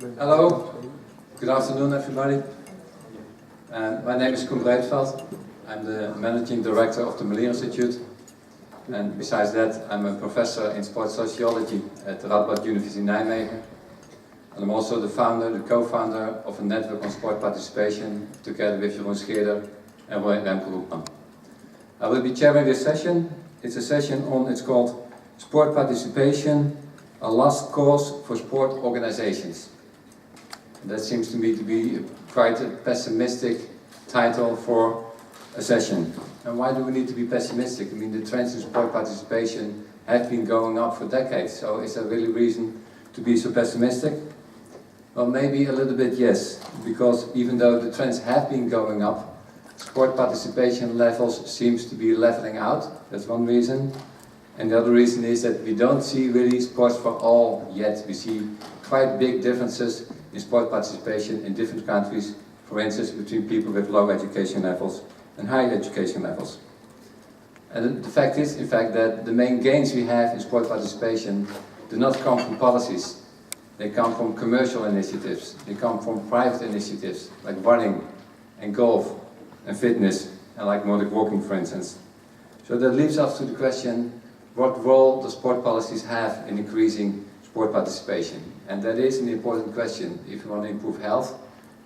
Hello, good afternoon everybody. My name is Koen Breedveld. I'm the Managing Director of the Mulier Institute, and besides that I'm a professor in sports sociology at the Radboud University in Nijmegen, and I'm also the co-founder of a network on sport participation together with Jeroen Scheerder and Roy Remke. I will be chairing this session. It's a session it's called Sport Participation, a Last Cause for Sport Organizations. That seems to me to be quite a pessimistic title for a session. And why do we need to be pessimistic? I mean, the trends in sport participation have been going up for decades, so is there really reason to be so pessimistic? Well, maybe a little bit yes, because even though the trends have been going up, sport participation levels seems to be leveling out. That's one reason. And the other reason is that we don't see really sports for all yet. We see quite big differences in sport participation in different countries, for instance between people with low education levels and high education levels. And the fact is, in fact, that the main gains we have in sport participation do not come from policies. They come from commercial initiatives, they come from private initiatives like running and golf and fitness and like Nordic walking, for instance. So that leaves us to the question, what role do sport policies have in increasing sport participation? And that is an important question if we want to improve health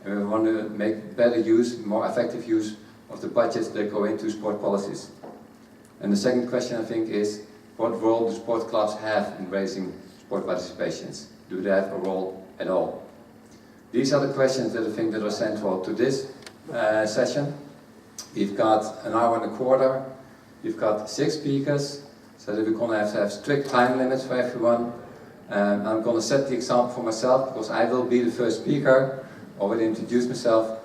and we want to make better use, more effective use of the budgets that go into sport policies. And the second question, I think, is what role do sport clubs have in raising sport participations? Do they have a role at all? These are the questions that I think that are central to this session. We've got an hour and a quarter, we've got 6 speakers, so that we're going to have strict time limits for everyone. I'm going to set the example for myself because I will be the first speaker. Already introduced myself,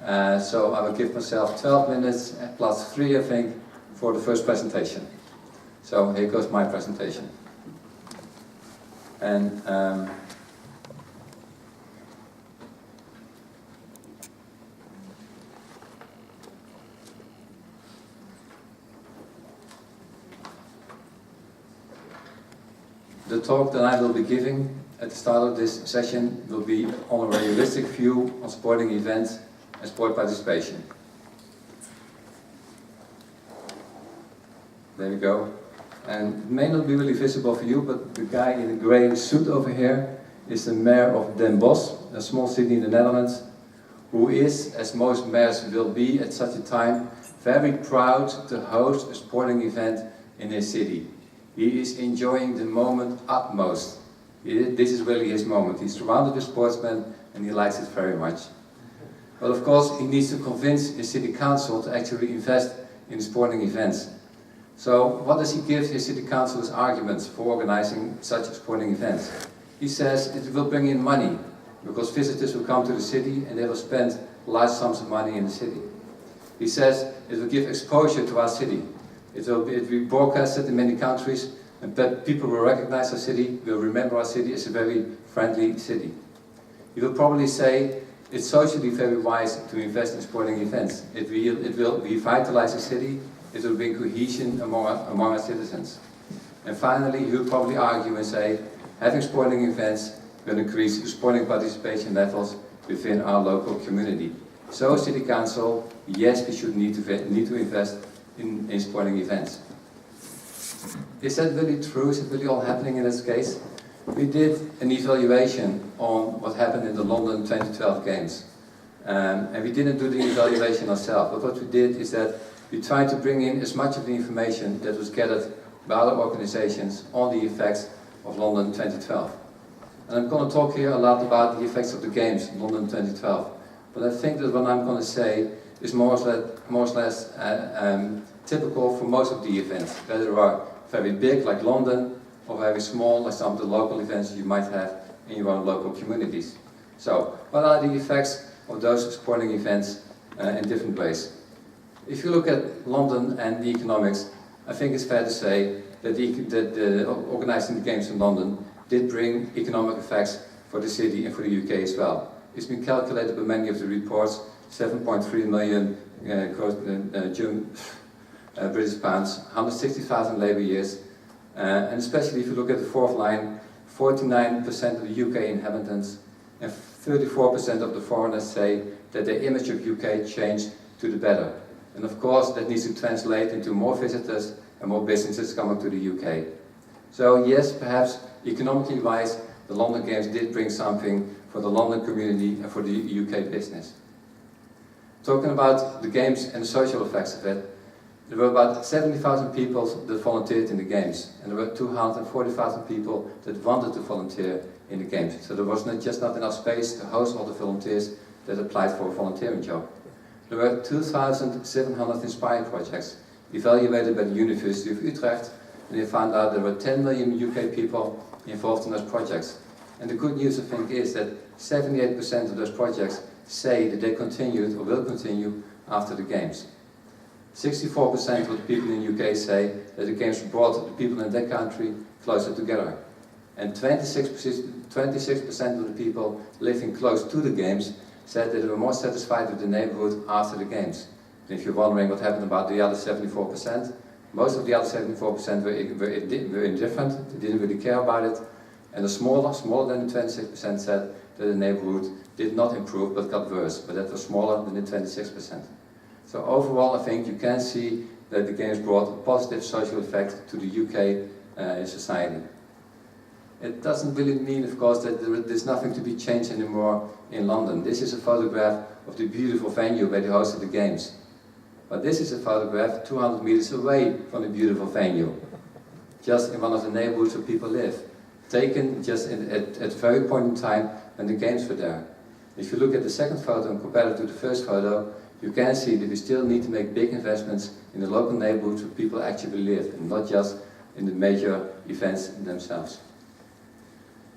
so I will give myself 12 minutes plus 3, I think, for the first presentation. So here goes my presentation. And the talk that I will be giving at the start of this session will be on a realistic view on sporting events and sport participation. There we go. And it may not be really visible for you, but the guy in the grey suit over here is the mayor of Den Bosch, a small city in the Netherlands, who is, as most mayors will be at such a time, very proud to host a sporting event in his city. He is enjoying the moment utmost. This is really his moment. He's surrounded with sportsmen and he likes it very much. But of course he needs to convince his city council to actually invest in sporting events. So what does he give his city council as arguments for organizing such sporting events? He says it will bring in money because visitors will come to the city and they will spend large sums of money in the city. He says it will give exposure to our city. It will be broadcasted in many countries, and that people will recognize our city, will remember our city as a very friendly city. He will probably say it's socially very wise to invest in sporting events. It will revitalize the city, it will bring cohesion among our citizens. And finally, he will probably argue and say having sporting events will increase sporting participation levels within our local community. So, City Council, yes, we should need to invest in sporting events. Is that really true? Is it really all happening in this case? We did an evaluation on what happened in the London 2012 Games. And we didn't do the evaluation ourselves, but what we did is that we tried to bring in as much of the information that was gathered by other organizations on the effects of London 2012. And I'm going to talk here a lot about the effects of the Games in London 2012. But I think that what I'm going to say is more or less typical for most of the events, whether they are very big like London or very small like some of the local events you might have in your own local communities. So, what are the effects of those sporting events in different ways? If you look at London and the economics, I think it's fair to say that organizing the Games in London did bring economic effects for the city and for the UK as well. It's been calculated by many of the reports, 7.3 million British pounds, 160,000 labour years, and especially if you look at the fourth line, 49% of the UK inhabitants and 34% of the foreigners say that their image of UK changed to the better. And of course, that needs to translate into more visitors and more businesses coming to the UK. So yes, perhaps economically wise, the London Games did bring something for the London community and for the UK business. Talking about the Games and the social effects of it, there were about 70,000 people that volunteered in the Games, and there were 240,000 people that wanted to volunteer in the Games. So there was not enough space to host all the volunteers that applied for a volunteering job. There were 2,700 Inspire projects evaluated by the University of Utrecht, and they found out there were 10 million UK people involved in those projects. And the good news, I think, is that 78% of those projects say that they continued or will continue after the Games. 64% of the people in the UK say that the Games brought the people in their country closer together. And 26% of the people living close to the Games said that they were more satisfied with the neighborhood after the Games. And if you're wondering what happened about the other 74%, most of the other 74% were indifferent, they didn't really care about it. And the smaller than the 26% said that the neighborhood did not improve but got worse, but that was smaller than the 26%. So overall, I think you can see that the Games brought a positive social effect to the UK society. It doesn't really mean, of course, that there's nothing to be changed anymore in London. This is a photograph of the beautiful venue where they hosted the Games. But this is a photograph 200 meters away from the beautiful venue, just in one of the neighborhoods where people live, taken just at a very point in time when the Games were there. If you look at the second photo and compare it to the first photo, you can see that we still need to make big investments in the local neighborhoods where people actually live, and not just in the major events themselves.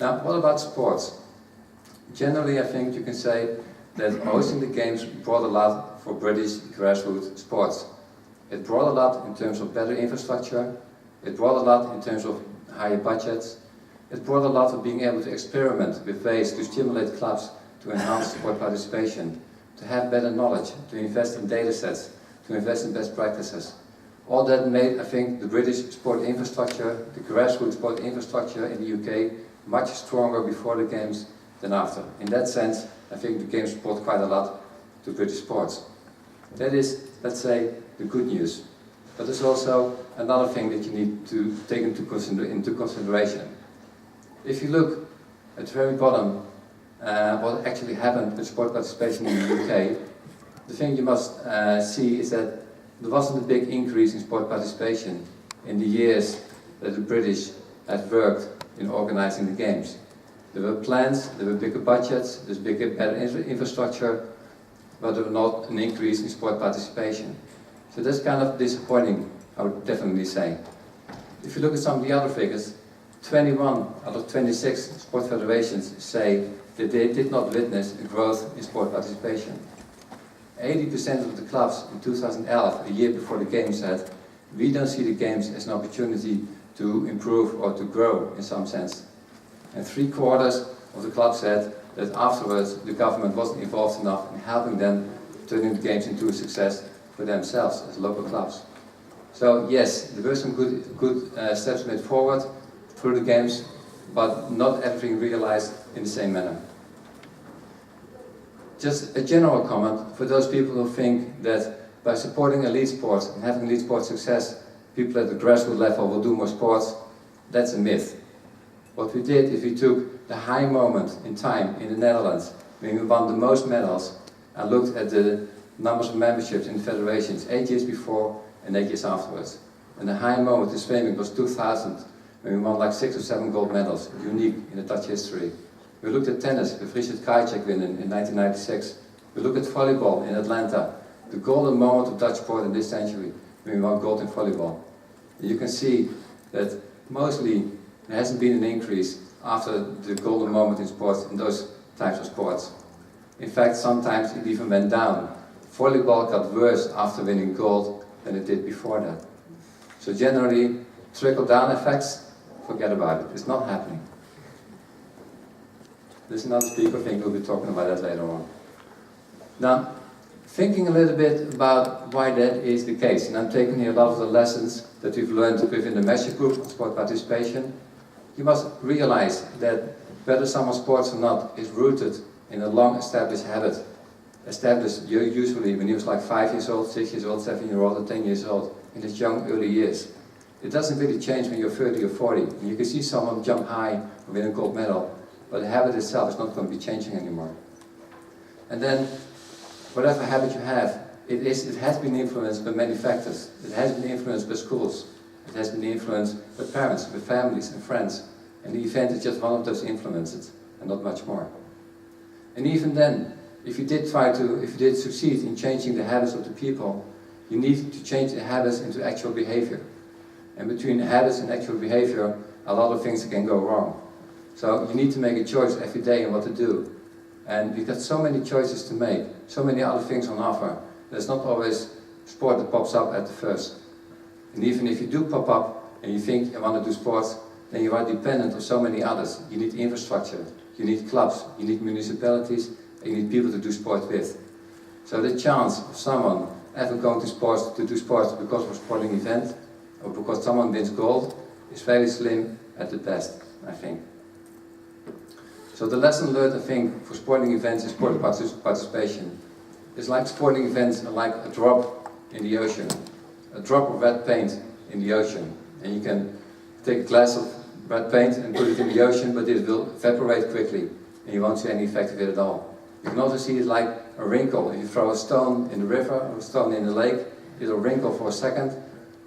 Now, what about sports? Generally, I think you can say that hosting the Games brought a lot for British grassroots sports. It brought a lot in terms of better infrastructure, it brought a lot in terms of higher budgets, it brought a lot of being able to experiment with ways to stimulate clubs to enhance sport participation, to have better knowledge, to invest in data sets, to invest in best practices. All that made, I think, the British sport infrastructure, the grassroots sport infrastructure in the UK, much stronger before the Games than after. In that sense, I think the Games brought quite a lot to British sports. That is, let's say, the good news. But there's also another thing that you need to take into consideration. If you look at the very bottom, what actually happened with sport participation in the UK, the thing you must see is that there wasn't a big increase in sport participation in the years that the British had worked in organizing the Games. There were plans, there were bigger budgets, there's better infrastructure, but there was not an increase in sport participation. So that's kind of disappointing, I would definitely say. If you look at some of the other figures, 21 out of 26 sport federations say that they did not witness a growth in sport participation. 80% of the clubs in 2011, a year before the Games, said, we don't see the Games as an opportunity to improve or to grow in some sense. And 3/4 of the clubs said that afterwards the government wasn't involved enough in helping them turning the Games into a success for themselves as local clubs. So yes, there were some good steps made forward through the Games, but not everything realized in the same manner. Just a general comment for those people who think that by supporting elite sports and having elite sports success, people at the grassroots level will do more sports. That's a myth. What we did is we took the high moment in time in the Netherlands when we won the most medals and looked at the numbers of memberships in the federations 8 years before and 8 years afterwards. And the high moment in swimming was 2000 when we won like 6 or 7 gold medals, unique in the Dutch history. We looked at tennis with Richard Krajicek winning in 1996. We look at volleyball in Atlanta, the golden moment of Dutch sport in this century when we won gold in volleyball. And you can see that mostly there hasn't been an increase after the golden moment in sports in those types of sports. In fact, sometimes it even went down. Volleyball got worse after winning gold than it did before that. So generally, trickle-down effects, forget about it. It's not happening. There's another speaker, I think we'll be talking about that later on. Now, thinking a little bit about why that is the case, and I'm taking here a lot of the lessons that we've learned within the Measure Group on sport participation, You must realize that whether someone sports or not is rooted in a long established habit. Established usually when he was like 5 years old, 6 years old, 7 years old, or 10 years old, in his young early years. It doesn't really change when you're 30 or 40. And you can see someone jump high or win a gold medal, but the habit itself is not going to be changing anymore. And then, whatever habit you have, it has been influenced by many factors. It has been influenced by schools. It has been influenced by parents, by families and friends. And the event is just one of those influences, and not much more. And even then, if you did succeed in changing the habits of the people, you need to change the habits into actual behavior. And between habits and actual behavior, a lot of things can go wrong. So you need to make a choice every day on what to do. And you've got so many choices to make, so many other things on offer. There's not always sport that pops up at the first. And even if you do pop up and you think you want to do sports, then you are dependent on so many others. You need infrastructure, you need clubs, you need municipalities, and you need people to do sport with. So the chance of someone ever going to do sports because of a sporting event, or because someone wins gold, is very slim at the best, I think. So the lesson learned, I think, for sporting events is sport participation. It's like sporting events are like a drop in the ocean. A drop of red paint in the ocean. And you can take a glass of red paint and put it in the ocean, but it will evaporate quickly, and you won't see any effect of it at all. You can also see it like a wrinkle. If you throw a stone in the river or a stone in the lake, it'll wrinkle for a second,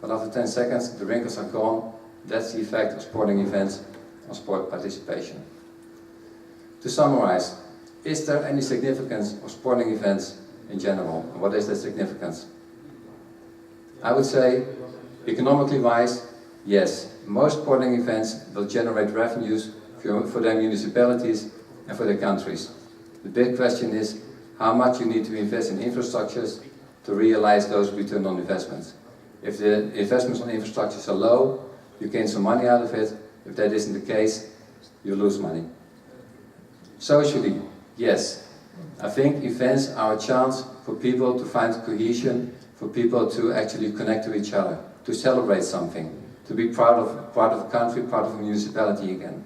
but after 10 seconds the wrinkles are gone. That's the effect of sporting events on sport participation. To summarize, is there any significance of sporting events in general? And what is that significance? I would say, economically wise, yes. Most sporting events will generate revenues for their municipalities and for their countries. The big question is how much you need to invest in infrastructures to realize those return on investments. If the investments on infrastructures are low, you gain some money out of it. If that isn't the case, you lose money. Socially, yes. I think events are a chance for people to find cohesion, for people to actually connect to each other, to celebrate something, to be part of a country, part of a municipality again.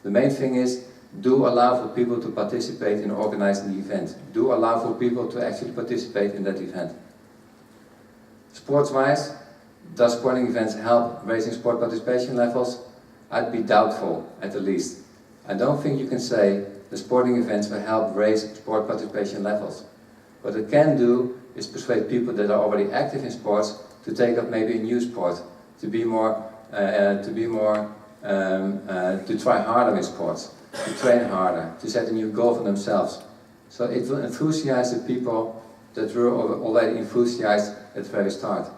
The main thing is, do allow for people to participate in organizing the event. Do allow for people to actually participate in that event. Sports-wise, does sporting events help raising sport participation levels? I'd be doubtful, at the least. I don't think you can say the sporting events will help raise sport participation levels. What it can do is persuade people that are already active in sports to take up maybe a new sport, to try harder in sports, to train harder, to set a new goal for themselves. So it will enthusiase the people that were already enthusiased at the very start.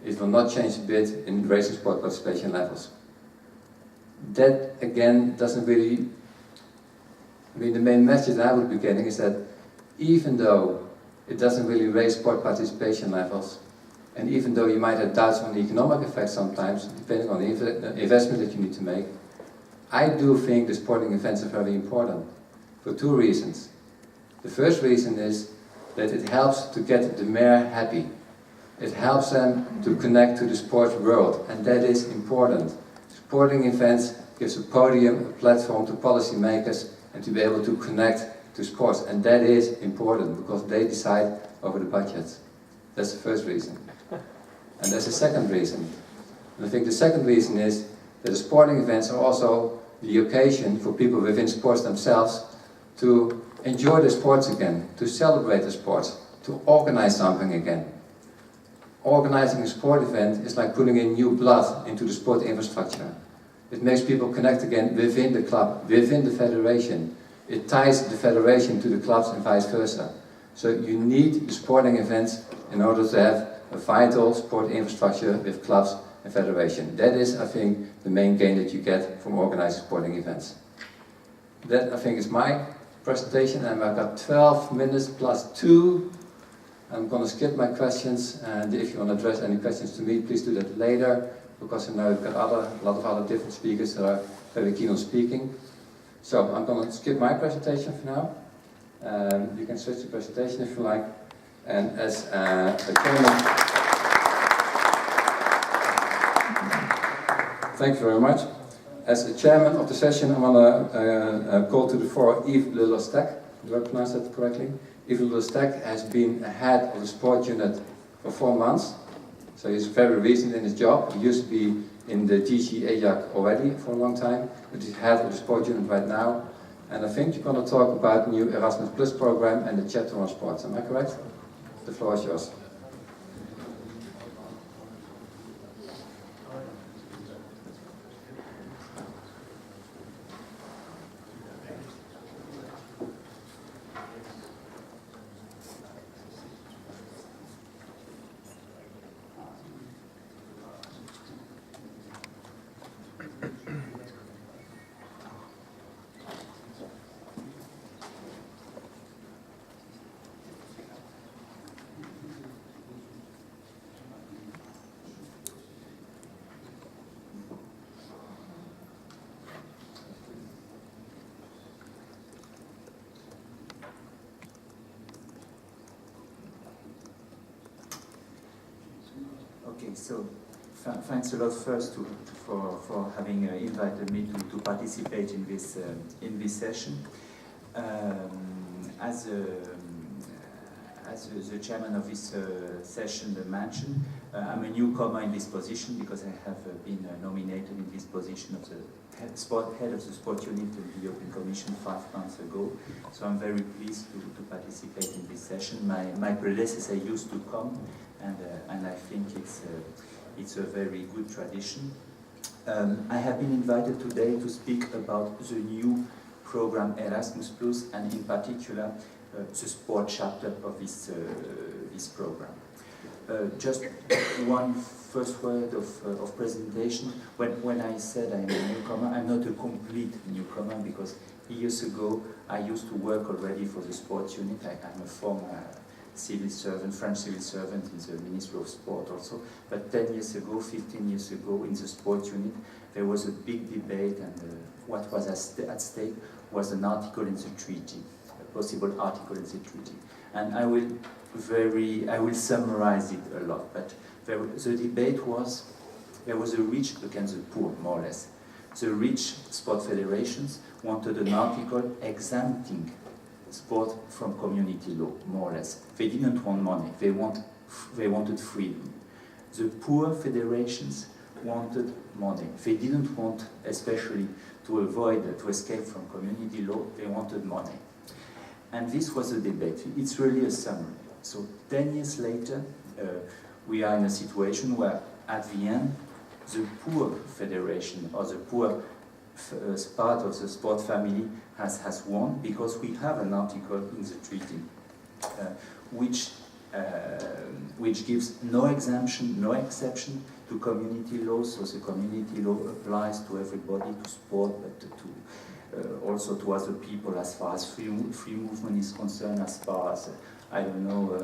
It will not change a bit in raising sport participation levels. That again doesn't really, the main message that I would be getting is that even though it doesn't really raise sport participation levels, and even though you might have doubts on the economic effect sometimes, depending on the investment that you need to make, I do think the sporting events are very important for two reasons. The first reason is that it helps to get the mayor happy. It helps them to connect to the sports world, and that is important. Sporting events gives a podium, a platform to policymakers, and to be able to connect to sports, and that is important because they decide over the budgets. That's the first reason. And there's a second reason. And I think the second reason is that the sporting events are also the occasion for people within sports themselves to enjoy the sports again, to celebrate the sports, to organize something again. Organizing a sport event is like putting in new blood into the sport infrastructure. It makes people connect again within the club, within the federation. It ties the federation to the clubs and vice versa. So you need the sporting events in order to have a vital sport infrastructure with clubs and federation. That is, I think, the main gain that you get from organizing sporting events. That, I think, is my presentation, and I've got 12 minutes plus 2. I'm going to skip my questions, and if you want to address any questions to me, please do that later, because I know we've got a lot of other different speakers that are very keen on speaking. So I'm going to skip my presentation for now. You can switch the presentation if you like. And as a comment, thank you very much. as a chairman of the session, I want to call to the fore Yves Lostecque. Do I pronounce that correctly? Yves Lostecque has been head of the sport unit for 4 months. So he's very recent in his job. He used to be in the DG EJAC already for a long time, but he's head of the sport unit right now. And I think you're going to talk about the new Erasmus Plus program and the chapter on sports. Am I correct? The floor is yours. Okay, so thanks a lot first for having invited me to participate in this session. As the chairman of this session mentioned, I'm a newcomer in this position because I have been nominated in this position of the head of the sport unit in the European Commission 5 months ago. So I'm very pleased to participate in this session. My predecessor used to come, and I think it's a very good tradition. I have been invited today to speak about the new program Erasmus Plus, and in particular the sport chapter of this program. Just one first word of presentation. When I said I'm a newcomer, I'm not a complete newcomer, because years ago I used to work already for the sports unit. I'm a former civil servant, French civil servant in the Ministry of Sport also. But 10 years ago, 15 years ago, in the sports unit, there was a big debate, and what was at stake was an article in the treaty, a possible article in the treaty. And I will summarize it a lot, but the debate was, there was a rich against the poor, more or less. The rich sport federations wanted an article exempting sport from community law, more or less. They didn't want money, they wanted freedom. The poor federations wanted money. They didn't want, especially to escape from community law, they wanted money. And this was a debate. It's really a summary. So 10 years later, we are in a situation where, at the end, the poor federation, or the poor part of the sport family has won, because we have an article in the treaty which gives no exemption, no exception to community law. So the community law applies to everybody, to sport, but also to other people, as far as free movement is concerned, as far as I don't know,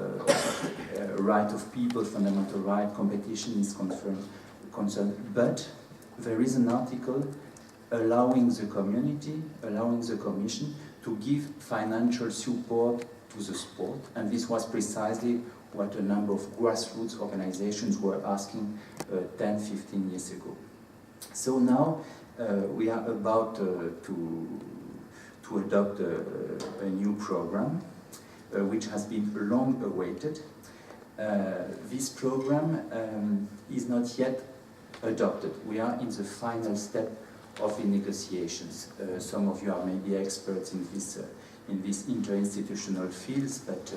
right of people, fundamental right, competition is concerned. But there is an article allowing the community, allowing the Commission to give financial support to the sport, and this was precisely what a number of grassroots organizations were asking 10, 15 years ago. So now we are about to adopt a new program, which has been long awaited. This program is not yet adopted. We are in the final step of the negotiations. Some of you are maybe experts in this interinstitutional fields, but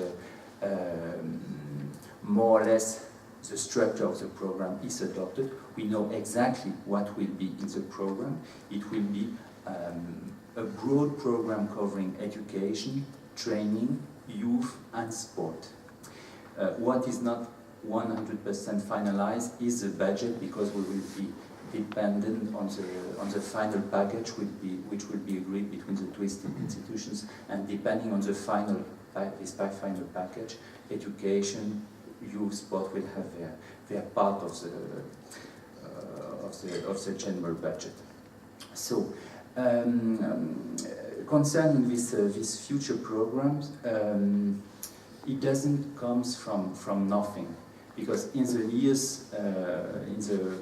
more or less the structure of the program is adopted. We know exactly what will be in the program. It will be a broad program covering education, training, youth and sport. What is not 100% finalized is the budget, because we will be dependent on the final package which will be agreed between the two institutions, and depending on the final package, education, youth, sport will have their part of the general budget. So concerning these future programs, it doesn't come from nothing, because in the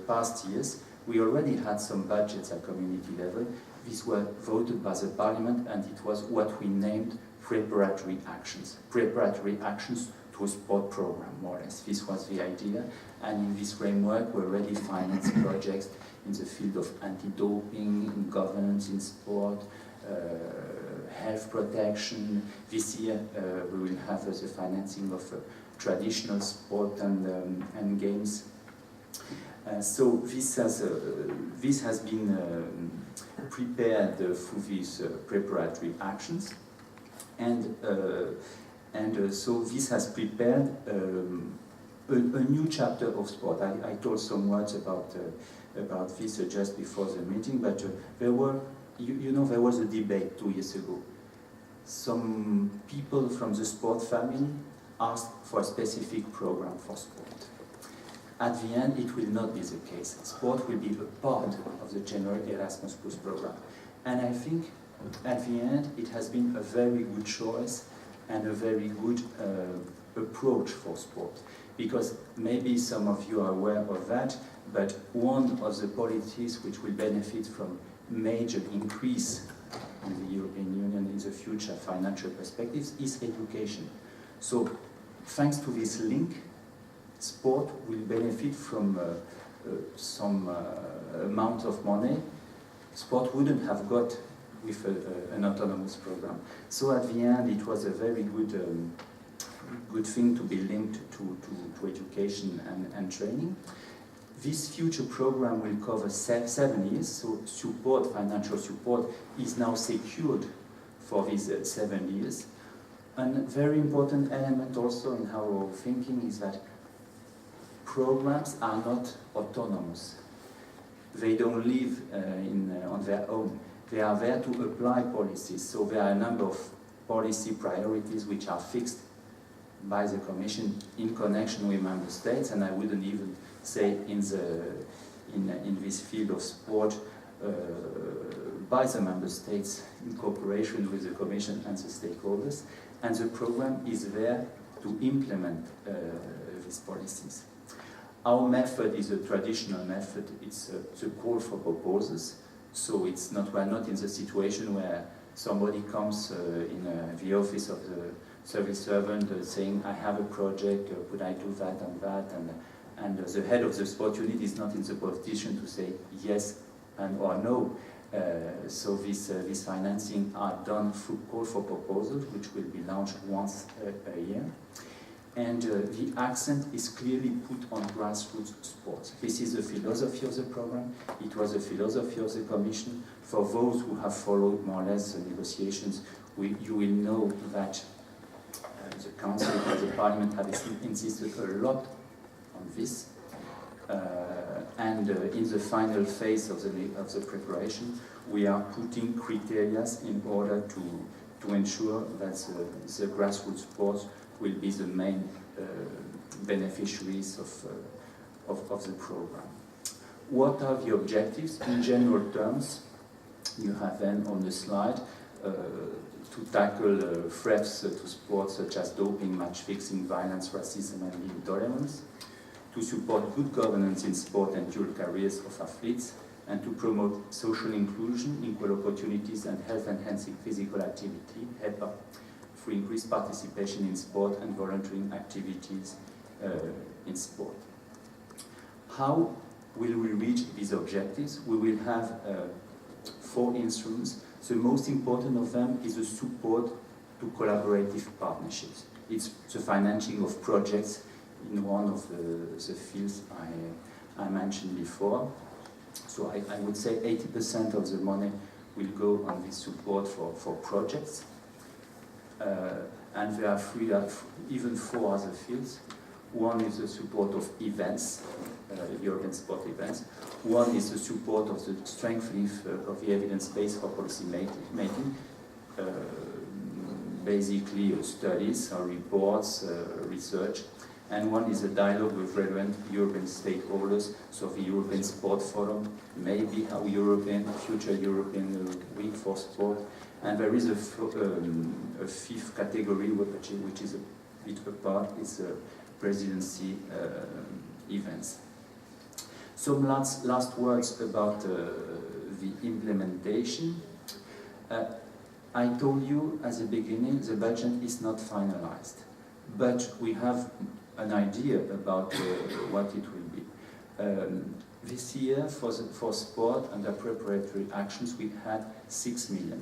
past years, We already had some budgets at community level. These were voted by the parliament, and it was what we named preparatory actions. Preparatory actions to a sport program, more or less. This was the idea. And in this framework, we already financed projects in the field of anti-doping, in governance in sport, health protection. This year, we will have the financing of traditional sport and games. So this has been prepared through these preparatory actions, and so this has prepared a new chapter of sport. I told some words about this just before the meeting, but there were, there was a debate 2 years ago. Some people from the sport family asked for a specific program for sport. At the end, it will not be the case. Sport will be a part of the general Erasmus Plus program. And I think, at the end, it has been a very good choice and a very good approach for sport. Because maybe some of you are aware of that, but one of the policies which will benefit from major increase in the European Union in the future financial perspectives is education. So, thanks to this link, sport will benefit from some amount of money sport wouldn't have got with an autonomous program. So at the end, it was a very good thing to be linked to education and training. This future program will cover 7 years, so support, financial support, is now secured for these 7 years. And very important element also in our thinking is that programs are not autonomous. They don't live on their own. They are there to apply policies. So there are a number of policy priorities which are fixed by the Commission in connection with member states, and I wouldn't even say in this field of sport by the member states in cooperation with the Commission and the stakeholders. And the program is there to implement these policies. Our method is a traditional method. It's a call for proposals. So it's not, we're not in the situation where somebody comes in the office of the service servant saying, I have a project, could I do that and that? And the head of the sport unit is not in the position to say yes or no. So this financing are done through call for proposals, which will be launched once a year. And the accent is clearly put on grassroots sports. This is the philosophy of the program. It was the philosophy of the Commission. For those who have followed more or less the negotiations, you will know that the Council and the Parliament have insisted a lot on this. And in the final phase of the preparation, we are putting criteria in order to ensure that the grassroots sports will be the main beneficiaries of the program. What are the objectives? In general terms, you have then on the slide to tackle threats to sports such as doping, match fixing, violence, racism and intolerance, to support good governance in sport and dual careers of athletes, and to promote social inclusion, equal opportunities and health-enhancing physical activity, HEPA, for increased participation in sport and volunteering activities in sport. How will we reach these objectives? We will have 4 instruments. The most important of them is the support to collaborative partnerships. It's the financing of projects in one of the fields I mentioned before. So I would say 80% of the money will go on this support for projects. And there are even 4 other fields. One is the support of events, European sport events. One is the support of the strengthening of the evidence base for policy making, basically studies or reports, research. And one is a dialogue with relevant European stakeholders, so the European Sport Forum, maybe our future European Week for Sport. And there is a 5th category, which is a bit apart, is presidency events. Some last words about the implementation. I told you at the beginning the budget is not finalized, but we have an idea about what it will be. This year, for sport and the preparatory actions, we had 6 million.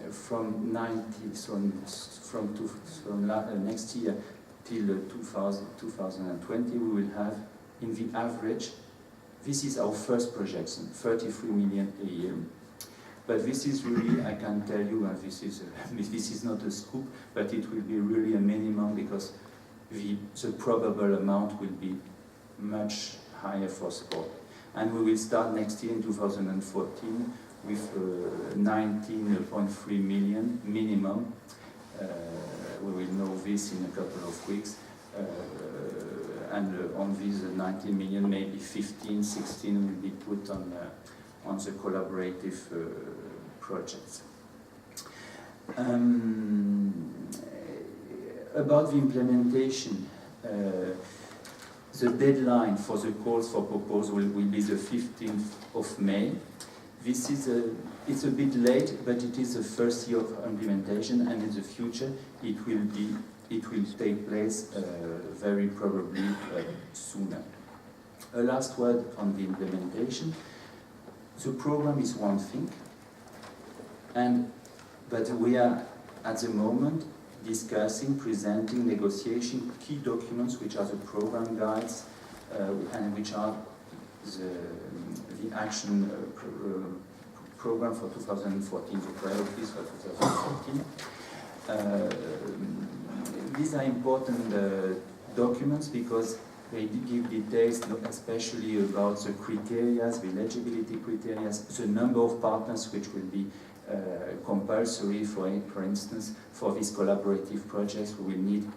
From next year till 2020, we will have, in the average, this is our first projection, 33 million a year. But this is really, I can tell you, and this is not a scoop, but it will be really a minimum because the probable amount will be much higher for sport. And we will start next year in 2014 with 19.3 million minimum. We will know this in a couple of weeks. And on these 19 million, maybe 15, 16 will be put on the collaborative projects. About the implementation, the deadline for the calls for proposal will be the 15th of May. It's a bit late, but it is the first year of implementation, and in the future it will take place very probably sooner. A last word on the implementation. The program is one thing, but we are at the moment discussing, presenting, negotiating key documents which are the program guides and which are the action program for 2014, the priorities for 2014. These are important documents because they give details, especially about the criteria, the eligibility criteria, the number of partners which will be compulsory, for instance, for these collaborative projects. We will need,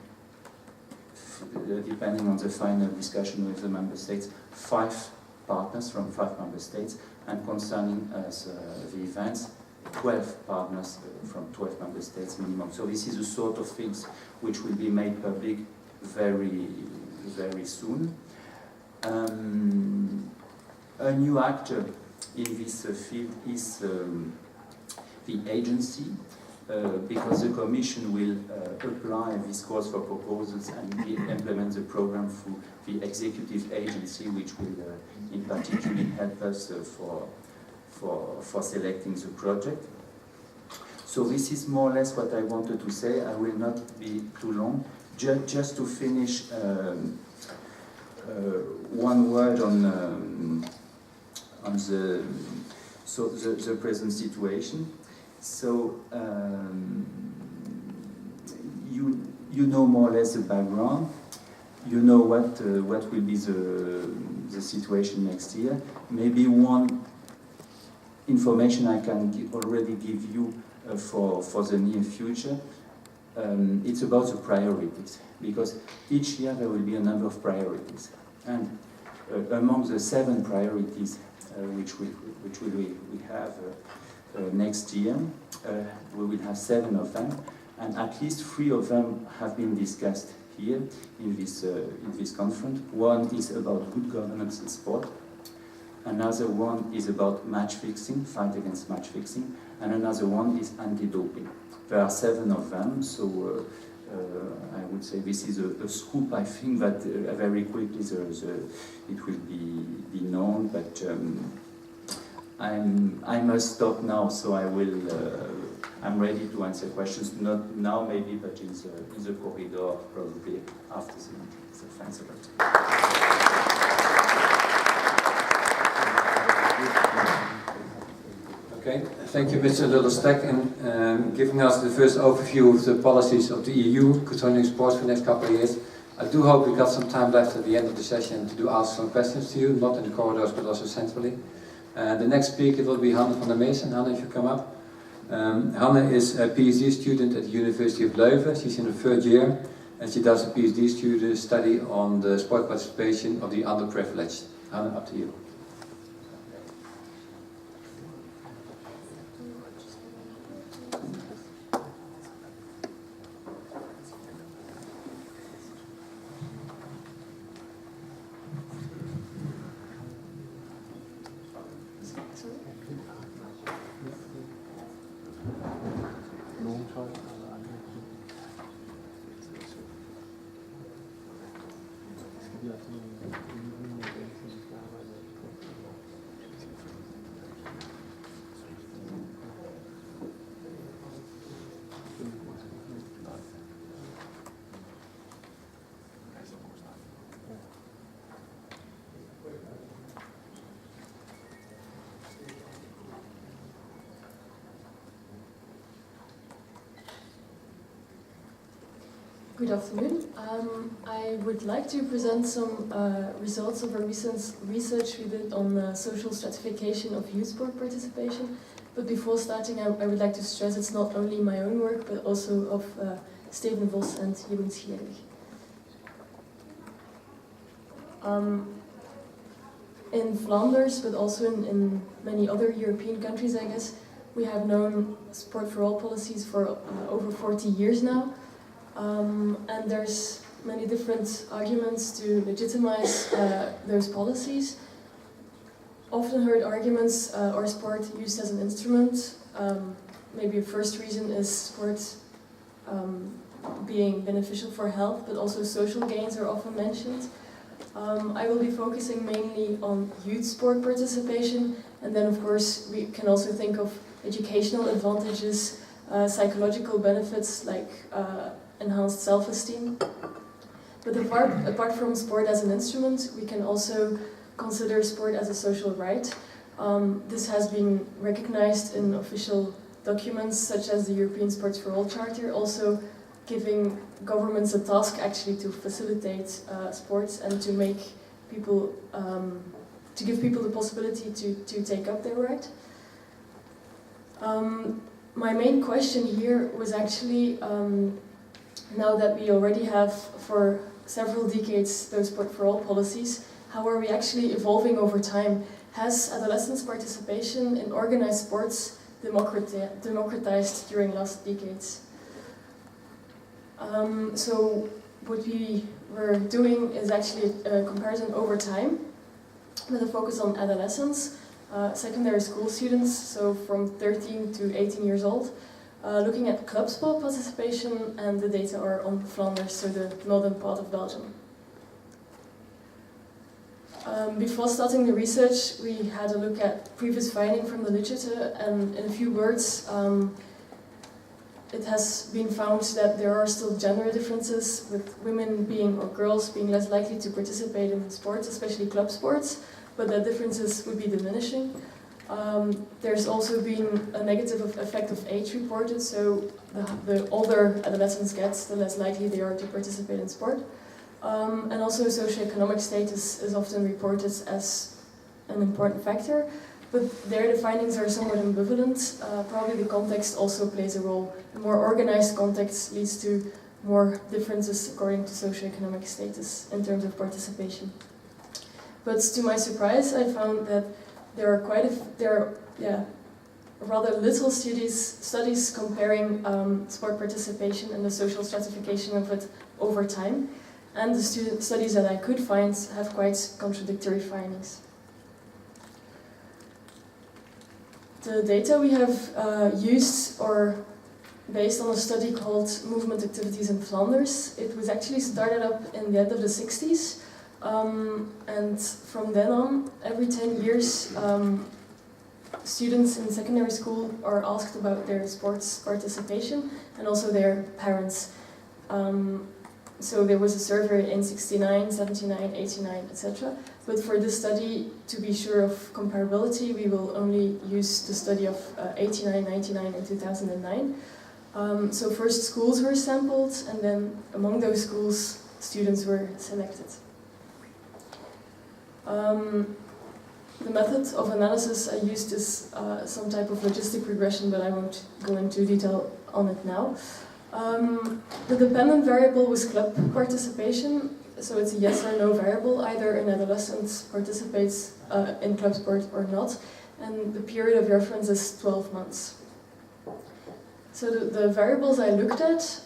depending on the final discussion with the member states, 5 partners from 5 member states, and concerning the events, 12 partners from 12 member states minimum. So this is the sort of things which will be made public very, very soon. A new actor in this field is the agency, because the Commission will apply these calls for proposals and implement the program through the executive agency, which will in particular help us for selecting the project. So this is more or less what I wanted to say. I will not be too long. Just to finish, one word on the present situation. So you know more or less the background. You know what will be the situation next year. Maybe one information I can already give you for the near future. It's about the priorities, because each year there will be a number of priorities, and among the 7 priorities which we have next year, we will have 7 of them, and at least 3 of them have been discussed here in this conference. One is about good governance in sport. Another one is about match fixing, fight against match fixing, and another one is anti-doping. There are 7 of them, so I would say this is a scoop. I think that very quickly it will be known, but I must stop now, so I'm ready to answer questions, not now maybe, but in the corridor probably after the meeting. So thanks a lot. Okay, thank you, Mr. Lostecque, in giving us the first overview of the policies of the EU concerning sports for the next couple of years. I do hope we got some time left at the end of the session to ask some questions to you, not in the corridors but also centrally. The next speaker will be Hanne Vandermeerschen. Hanne, if you come up. Hanne is a PhD student at the University of Leuven. She's in her 3rd year, and she does a PhD study on the sport participation of the underprivileged. Hanne, up to you. Good afternoon. I would like to present some results of a recent research we did on social stratification of youth sport participation. But before starting, I would like to stress it's not only my own work, but also of Steven Vos and Jeroen Schierig. In Flanders, but also in many other European countries, I guess, we have known sport for all policies for over 40 years now. And there's many different arguments to legitimize those policies. Often heard arguments are sport used as an instrument. Maybe a first reason is sport being beneficial for health, but also social gains are often mentioned. I will be focusing mainly on youth sport participation, and then of course we can also think of educational advantages, psychological benefits like enhanced self-esteem. But apart from sport as an instrument, we can also consider sport as a social right. This has been recognized in official documents such as the European Sports for All Charter, also giving governments a task actually to facilitate sports and to make people, to give people the possibility to take up their right. My main question here was actually, now that we already have for several decades those sport for all policies, how are we actually evolving over time? Has adolescents' participation in organized sports democratized during last decades? So what we were doing is actually a comparison over time with a focus on adolescents, secondary school students, so from 13 to 18 years old, looking at club sport participation, and the data are on Flanders, so the northern part of Belgium. Before starting the research, we had a look at previous finding from the literature, and in a few words, it has been found that there are still gender differences, with women being, or girls being less likely to participate in sports, especially club sports, but that differences would be diminishing. There's also been a negative effect of age reported, so the older adolescents get, the less likely they are to participate in sport. And also socioeconomic status is often reported as an important factor, but there the findings are somewhat ambivalent. Probably the context also plays a role. A more organized context leads to more differences according to socioeconomic status in terms of participation. But to my surprise, I found that there are rather little studies comparing sport participation and the social stratification of it over time. And the studies that I could find have quite contradictory findings. The data we have used are based on a study called Movement Activities in Flanders. It was actually started up in the end of the 60s. And from then on, every 10 years, students in secondary school are asked about their sports participation and also their parents. So there was a survey in 69, 79, 89, etc. But for this study, to be sure of comparability, we will only use the study of 89, 99 and 2009. So first schools were sampled, and then among those schools, students were selected. The method of analysis I used is some type of logistic regression, but I won't go into detail on it now. The dependent variable was club participation, so it's a yes or no variable. Either an adolescent participates in club sport or not, and the period of reference is 12 months. So the variables I looked at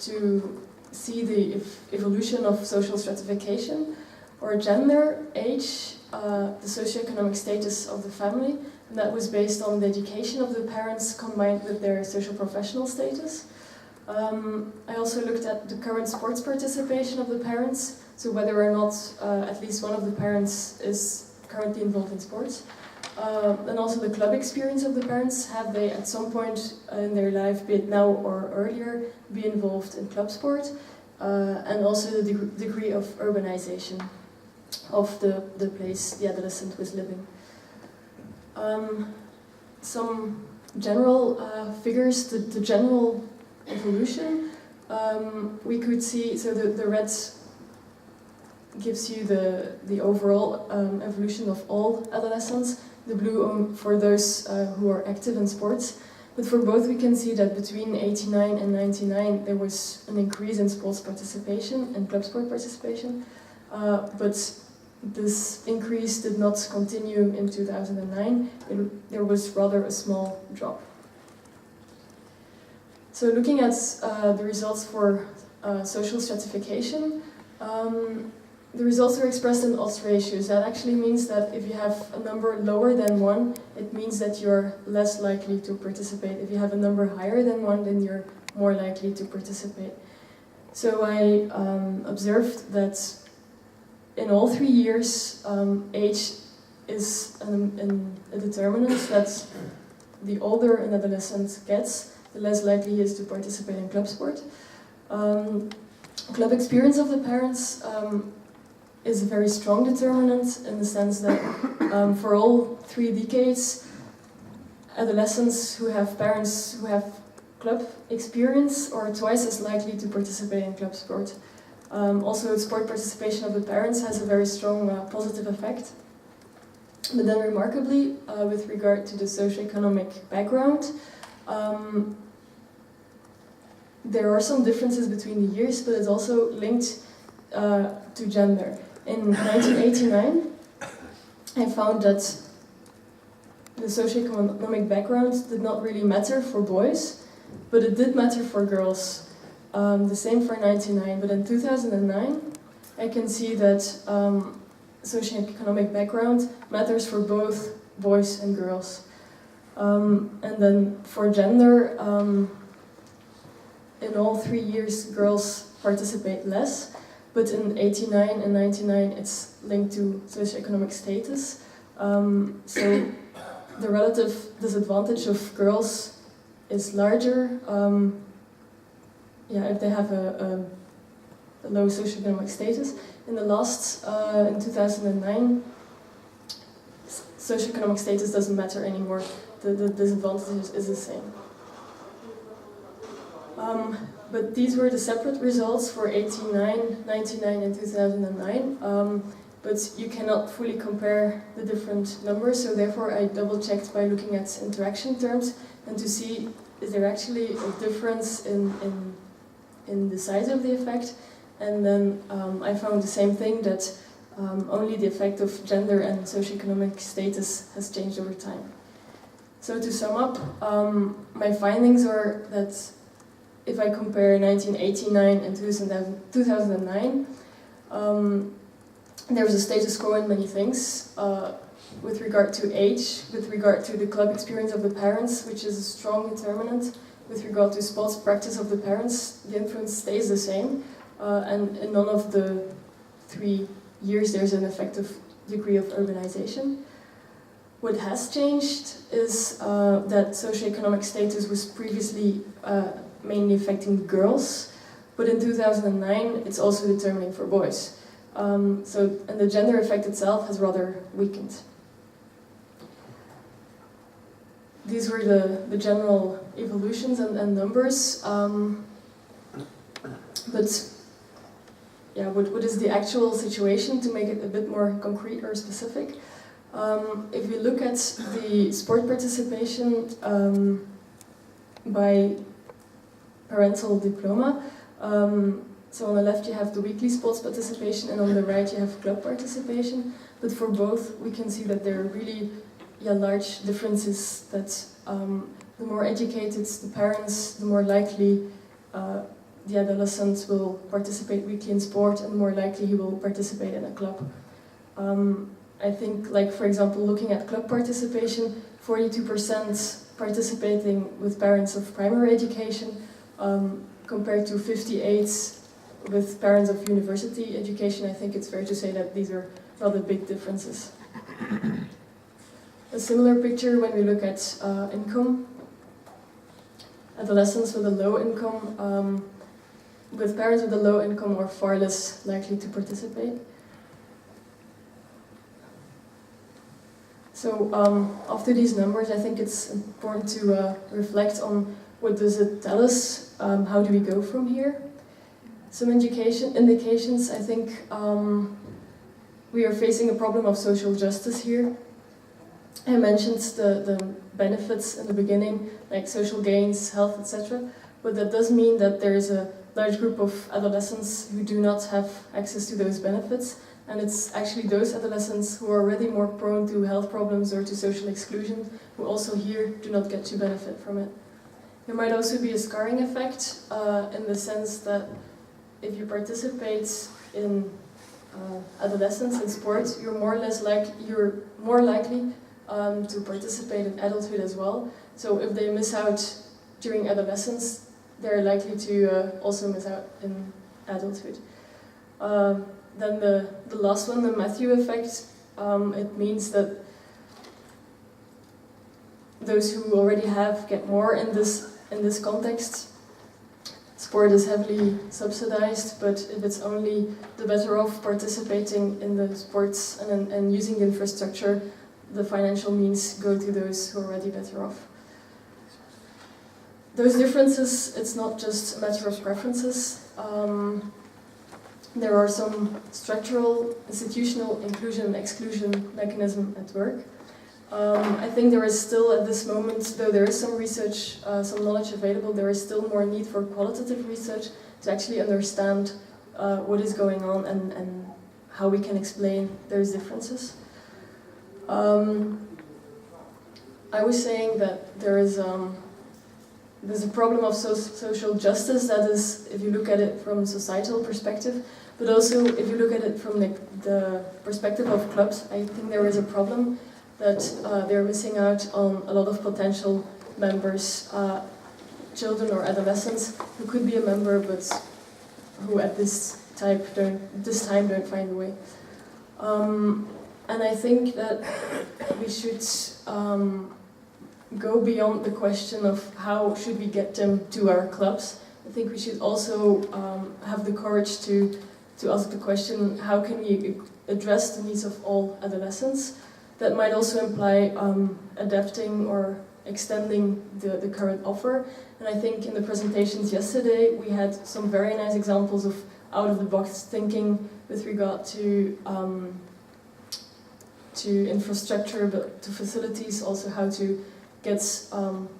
to see the evolution of social stratification or gender, age, the socioeconomic status of the family, and that was based on the education of the parents combined with their social professional status. I also looked at the current sports participation of the parents, so whether or not at least one of the parents is currently involved in sports. And also the club experience of the parents, have they at some point in their life, be it now or earlier, be involved in club sport, and also the degree of urbanization of the place the adolescent was living. Some general figures, the general evolution we could see, so the red gives you the overall evolution of all adolescents, the blue for those who are active in sports. But for both we can see that between 89 and 99 there was an increase in sports participation and club sport participation, but this increase did not continue in 2009. There was rather a small drop. So looking at the results for social stratification, the results are expressed in odds ratios. That actually means that if you have a number lower than 1, it means that you're less likely to participate. If you have a number higher than 1, then you're more likely to participate. So I observed that in all 3 years, age is a determinant that the older an adolescent gets, the less likely he is to participate in club sport. Club experience of the parents is a very strong determinant in the sense that for all 3 decades, adolescents who have parents who have club experience are twice as likely to participate in club sport. Also, sport participation of the parents has a very strong positive effect. But then remarkably, with regard to the socioeconomic background, there are some differences between the years, but it's also linked to gender. In 1989, I found that the socioeconomic background did not really matter for boys, but it did matter for girls. The same for 1999, but in 2009, I can see that socioeconomic background matters for both boys and girls. And then for gender, in all 3 years, girls participate less. But in 89 and 99, it's linked to socioeconomic status. So the relative disadvantage of girls is larger if they have a low socioeconomic status. In the last, in 2009, socioeconomic status doesn't matter anymore. The disadvantage is the same. But these were the separate results for 89, 99 and 2009. But you cannot fully compare the different numbers, so therefore I double-checked by looking at interaction terms and to see is there actually a difference in the size of the effect. And then I found the same thing, that only the effect of gender and socioeconomic status has changed over time. So to sum up, my findings are that if I compare 1989 and 2009, there was a status quo in many things. With regard to age, with regard to the club experience of the parents, which is a strong determinant, with regard to sports practice of the parents, the influence stays the same. And in none of the 3 years there's an effective degree of urbanization. What has changed is that socioeconomic status was previously mainly affecting girls, but in 2009 it's also determining for boys. And the gender effect itself has rather weakened. These were the general evolutions and numbers, but yeah, what is the actual situation to make it a bit more concrete or specific? If we look at the sport participation by parental diploma, so on the left you have the weekly sports participation and on the right you have club participation, but for both we can see that there are really large differences, that the more educated the parents, the more likely the adolescent will participate weekly in sport and the more likely he will participate in a club. I think, like for example, looking at club participation, 42% participating with parents of primary education, compared to 58% with parents of university education. I think it's fair to say that these are rather big differences. A similar picture when we look at income. Adolescents with a low income, with parents with a low income are far less likely to participate. So after these numbers, I think it's important to reflect on what does it tell us? How do we go from here? Some indications, I think we are facing a problem of social justice here. I mentioned the benefits in the beginning, like social gains, health, etc. But that does mean that there is a large group of adolescents who do not have access to those benefits. And it's actually those adolescents who are already more prone to health problems or to social exclusion who also here do not get to benefit from it. There might also be a scarring effect in the sense that if you participate in adolescence in sports, you're more likely to participate in adulthood as well. So if they miss out during adolescence, they're likely to also miss out in adulthood. Then the last one, the Matthew effect, it means that those who already have get more in this context. Sport is heavily subsidized, but if it's only the better off participating in the sports and using the infrastructure, the financial means go to those who are already better off. Those differences, it's not just a matter of preferences. There are some structural, institutional inclusion and exclusion mechanism at work. I think there is still at this moment, though there is some research, some knowledge available, there is still more need for qualitative research to actually understand what is going on and how we can explain those differences. I was saying that there's a problem of social justice that is, if you look at it from a societal perspective, but also if you look at it from the perspective of clubs, I think there is a problem that they're missing out on a lot of potential members, children or adolescents who could be a member but who at this time don't find a way. And I think that we should go beyond the question of how should we get them to our clubs. I think we should also have the courage to ask the question, how can we address the needs of all adolescents? That might also imply adapting or extending the current offer. And I think in the presentations yesterday we had some very nice examples of out-of-the-box thinking with regard to infrastructure, but to facilities, also how to get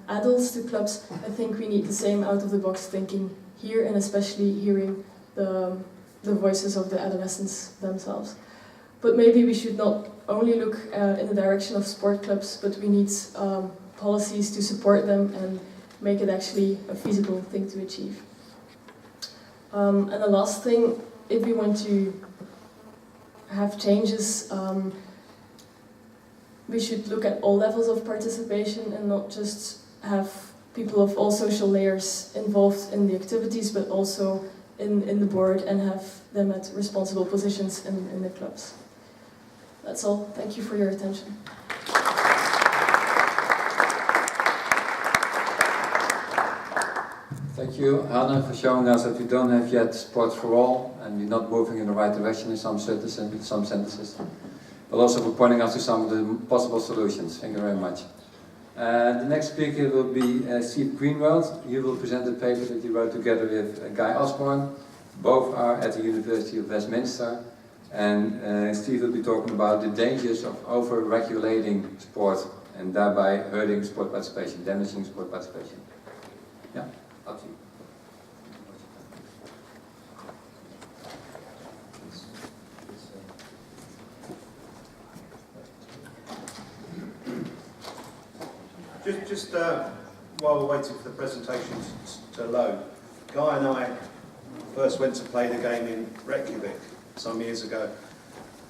adults to clubs. I think we need the same out-of-the-box thinking here, and especially hearing the voices of the adolescents themselves. But maybe we should not only look in the direction of sport clubs, but we need policies to support them and make it actually a feasible thing to achieve. And the last thing, if we want to have changes, we should look at all levels of participation and not just have people of all social layers involved in the activities, but also in the board and have them at responsible positions in the clubs. That's all. Thank you for your attention. Thank you, Hanne, for showing us that we don't have yet sports for all, and we're not moving in the right direction in some sentences, but also for pointing us to some of the possible solutions. Thank you very much. The next speaker will be Steve Greenfield. He will present the paper that he wrote together with Guy Osborn. Both are at the University of Westminster, and Steve will be talking about the dangers of over-regulating sport and thereby hurting sport participation, damaging sport participation. Yeah, up to you. Just while we're waiting for the presentations to load, Guy and I first went to play the game in Reykjavik some years ago,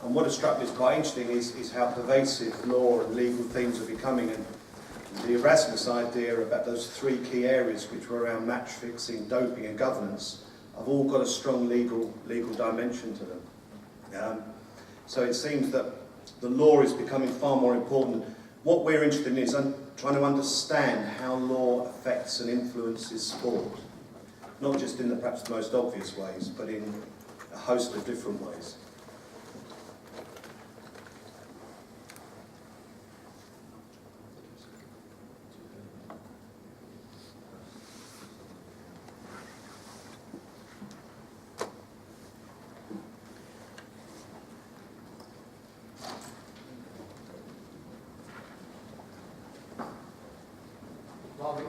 and what has struck me as quite interesting is how pervasive law and legal themes are becoming, and the Erasmus idea about those three key areas which were around match fixing, doping and governance have all got a strong legal dimension to them. So it seems that the law is becoming far more important. What we're interested in is trying to understand how law affects and influences sport, not just in perhaps the most obvious ways, but in a host of different ways.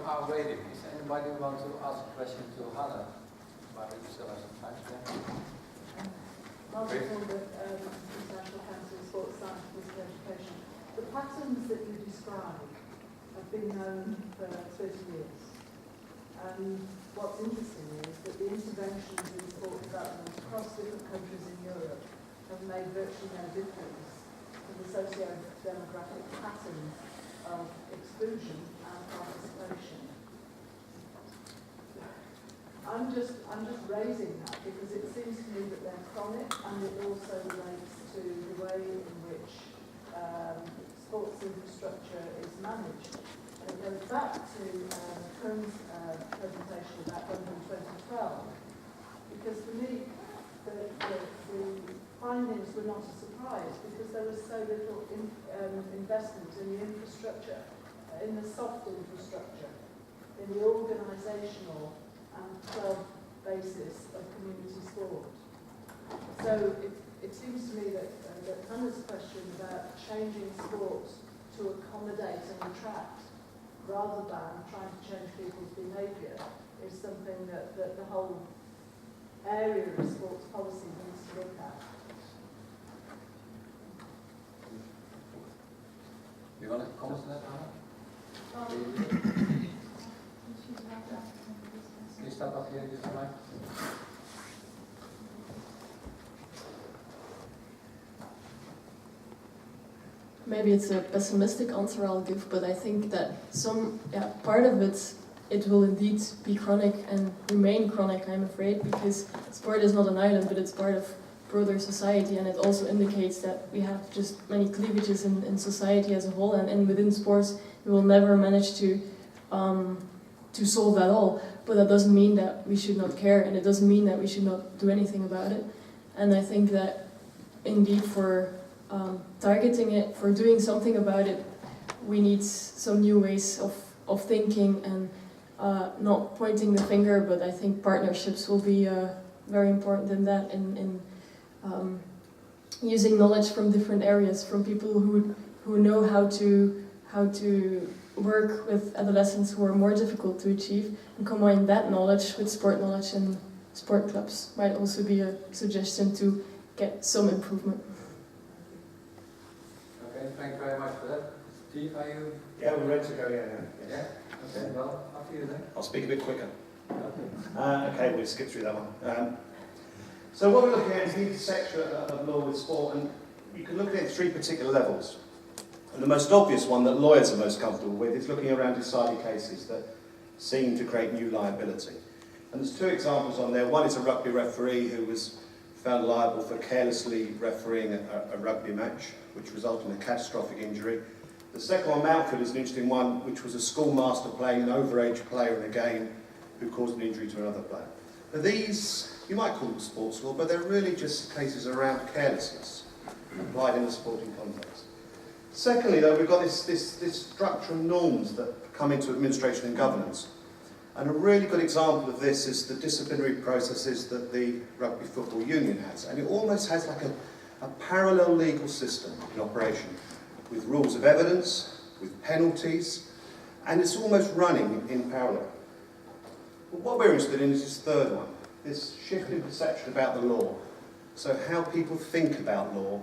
are waiting. Is anybody want to ask a question to Hanne? While we still have some time today. Margaret from the International Council of Sports Science and Physical Education. The patterns that you describe have been known for 30 years. And what's interesting is that the interventions in sport development across different countries in Europe have made virtually no difference to the socio-demographic patterns of exclusion and participation. I'm just raising that because it seems to me that they're chronic, and it also relates to the way in which sports infrastructure is managed. And it goes back to Koen's presentation about London 2012, because for me the findings were not a surprise because there was so little investment in the infrastructure, in the soft infrastructure, in the organisational and club basis of community sport. So it seems to me that Hanne's question about changing sport to accommodate and attract rather than trying to change people's behaviour is something that the whole area of sports policy needs to look at. You want to comment on that, Hanne? Can you step up here and use the mic? Maybe it's a pessimistic answer I'll give, but I think that part of it will indeed be chronic and remain chronic, I'm afraid, because sport is not an island, but it's part of broader society, and it also indicates that we have just many cleavages in society as a whole, and within sports we will never manage to solve that all. But that doesn't mean that we should not care, and it doesn't mean that we should not do anything about it. And I think that indeed for targeting it, for doing something about it, we need some new ways of thinking and not pointing the finger, but I think partnerships will be very important in that, in using knowledge from different areas, from people who know how to work with adolescents who are more difficult to achieve, and combine that knowledge with sport knowledge, and sport clubs might also be a suggestion to get some improvement. Okay, thank you very much for that. Steve, are you? Yeah, we're ready to go, yeah. Yeah? Okay, well, after you then. I'll speak a bit quicker. Okay. Okay, we'll skip through that one. So what we're looking at is the intersection of law with sport, and you can look at it at three particular levels. And the most obvious one that lawyers are most comfortable with is looking around deciding cases that seem to create new liability. And there's two examples on there. One is a rugby referee who was found liable for carelessly refereeing a rugby match, which resulted in a catastrophic injury. The second one, Mountford, is an interesting one, which was a schoolmaster playing an overage player in a game who caused an injury to another player. Now these, you might call them sports law, but they're really just cases around carelessness applied in a sporting context. Secondly, though, we've got this structure and norms that come into administration and governance. And a really good example of this is the disciplinary processes that the Rugby Football Union has. And it almost has like a parallel legal system in operation, with rules of evidence, with penalties, and it's almost running in parallel. But what we're interested in is this third one, this shift in perception about the law. So how people think about law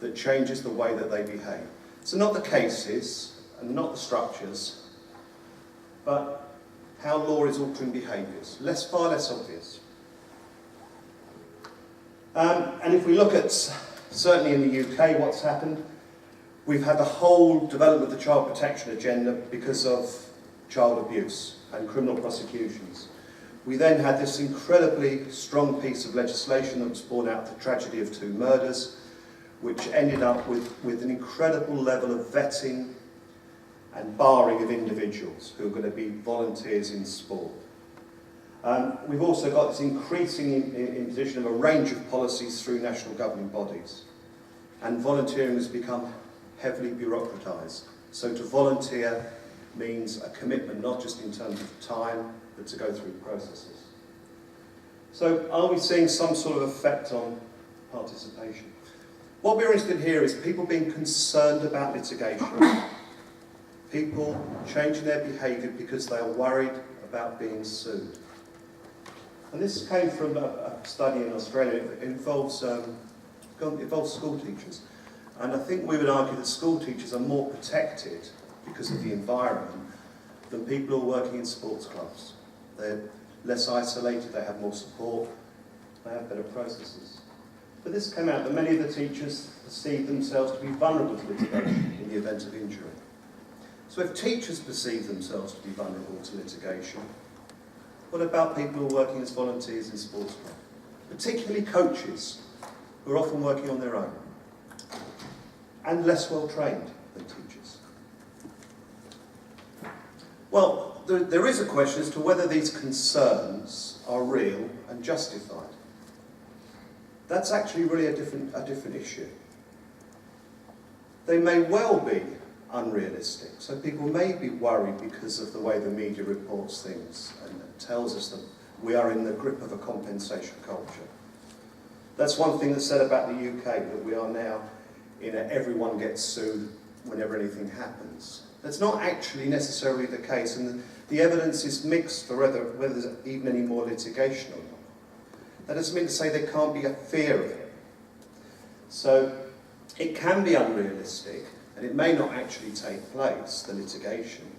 that changes the way that they behave. So not the cases and not the structures, but how law is altering behaviours. Far less obvious. And if we look at, certainly in the UK, what's happened, we've had the whole development of the child protection agenda because of child abuse and criminal prosecutions. We then had this incredibly strong piece of legislation that was born out of the tragedy of 2 murders, which ended up with an incredible level of vetting and barring of individuals who are going to be volunteers in sport. We've also got this increasing imposition of a range of policies through national governing bodies. And volunteering has become heavily bureaucratised. So to volunteer means a commitment not just in terms of time, but to go through processes. So are we seeing some sort of effect on participation? What we're interested in here is people being concerned about litigation. People changing their behaviour because they are worried about being sued. And this came from a study in Australia. It involves school teachers. And I think we would argue that school teachers are more protected because of the environment than people who are working in sports clubs. They're less isolated, they have more support, they have better processes. But this came out that many of the teachers perceive themselves to be vulnerable to litigation in the event of injury. So if teachers perceive themselves to be vulnerable to litigation, what about people who are working as volunteers in sports clubs? Particularly coaches, who are often working on their own and less well trained than teachers. Well, there is a question as to whether these concerns are real and justified. That's actually really a different issue. They may well be unrealistic. So people may be worried because of the way the media reports things and tells us that we are in the grip of a compensation culture. That's one thing that's said about the UK, that we are now in a everyone gets sued whenever anything happens. That's not actually necessarily the case, and the evidence is mixed for whether there's even any more litigation or not. That doesn't mean to say there can't be a fear of it. So it can be unrealistic, and it may not actually take place, the litigation,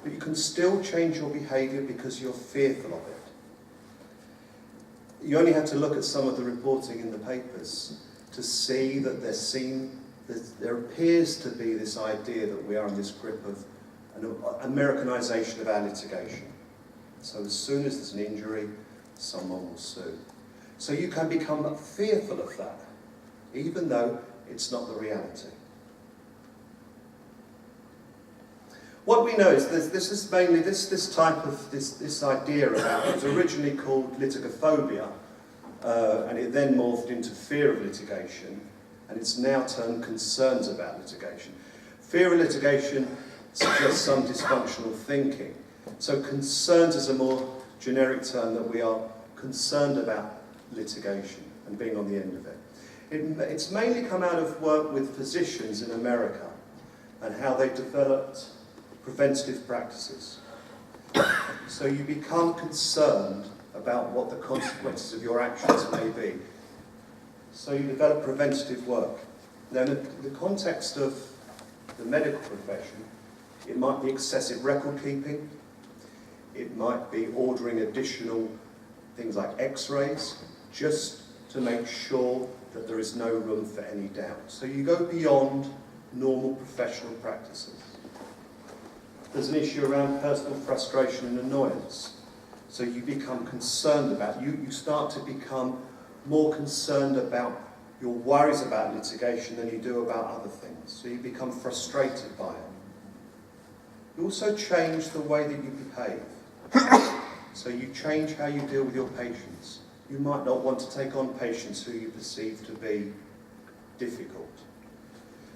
but you can still change your behaviour because you're fearful of it. You only have to look at some of the reporting in the papers to see that there appears to be this idea that we are in this grip of an Americanisation of our litigation. So as soon as there's an injury, someone will sue. So you can become fearful of that, even though it's not the reality. What we know is this is mainly this type of this idea about it was originally called litigophobia, and it then morphed into fear of litigation, and it's now termed concerns about litigation. Fear of litigation suggests some dysfunctional thinking. So concerns is a more generic term, that we are concerned about litigation and being on the end of it. It's mainly come out of work with physicians in America and how they developed preventative practices. So you become concerned about what the consequences of your actions may be. So you develop preventative work. Now, in the context of the medical profession, it might be excessive record keeping, it might be ordering additional things like x-rays, just to make sure that there is no room for any doubt. So you go beyond normal professional practices. There's an issue around personal frustration and annoyance. So you become concerned about, you start to become more concerned about your worries about litigation than you do about other things. So you become frustrated by it. You also change the way that you behave. So you change how you deal with your patients. You might not want to take on patients who you perceive to be difficult.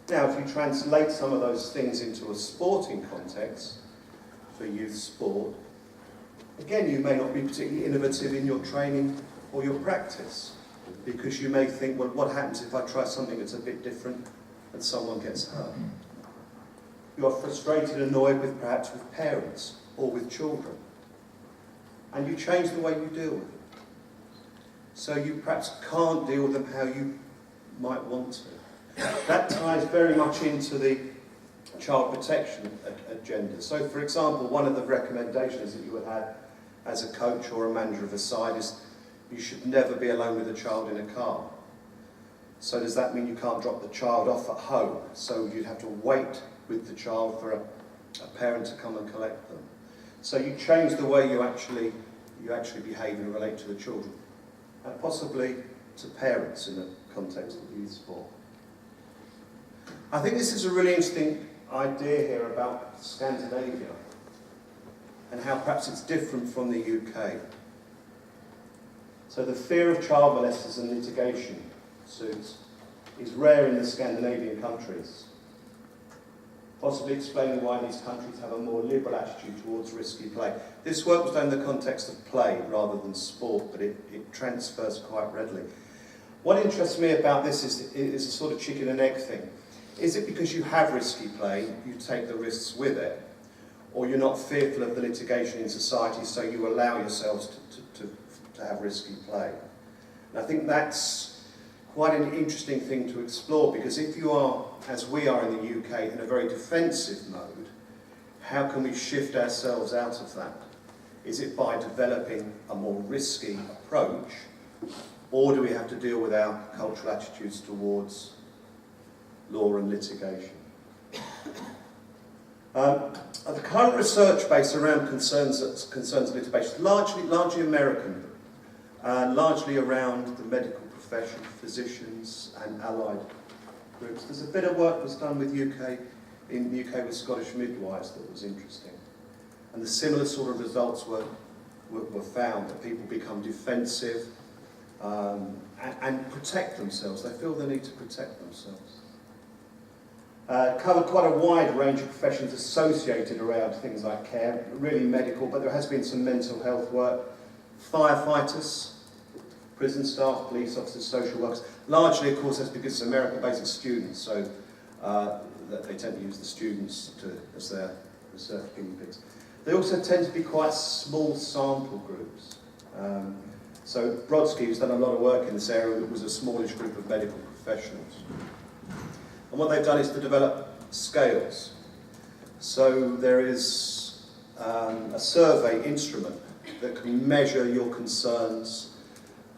Now, if you translate some of those things into a sporting context, for youth sport, again, you may not be particularly innovative in your training or your practice, because you may think, well, what happens if I try something that's a bit different and someone gets hurt? You are frustrated, annoyed with perhaps with parents or with children, and you change the way you deal with them. So you perhaps can't deal with them how you might want to. That ties very much into the child protection agenda. So, for example, one of the recommendations that you would have as a coach or a manager of a side is you should never be alone with a child in a car. So does that mean you can't drop the child off at home? So you'd have to wait with the child for a parent to come and collect them. So you change the way you actually behave and relate to the children, and possibly to parents in the context of youth sport. I think this is a really interesting idea here about Scandinavia and how perhaps it's different from the UK. So the fear of child molesters and litigation suits is rare in the Scandinavian countries, possibly explaining why these countries have a more liberal attitude towards risky play. This work was done in the context of play rather than sport, but it transfers quite readily. What interests me about this is a sort of chicken and egg thing. Is it because you have risky play, you take the risks with it, or you're not fearful of the litigation in society, so you allow yourselves to have risky play? And I think that's quite an interesting thing to explore, because if you are, as we are in the UK, in a very defensive mode, how can we shift ourselves out of that? Is it by developing a more risky approach, or do we have to deal with our cultural attitudes towards law and litigation? The current research base around concerns of litigation is largely American, largely around the medical profession, physicians and allied groups. There's a bit of work that's done in the UK with Scottish midwives that was interesting. And the similar sort of results were found, that people become defensive and protect themselves. They feel the need to protect themselves. Covered quite a wide range of professions associated around things like care, really medical, but there has been some mental health work. Firefighters, prison staff, police officers, social workers. Largely, of course, that's because it's American-based students, so that they tend to use the students as their research guinea pigs. They also tend to be quite small sample groups. So Brodsky, who's done a lot of work in this area, was a smallish group of medical professionals. And what they've done is to develop scales. So there is a survey instrument that can measure your concerns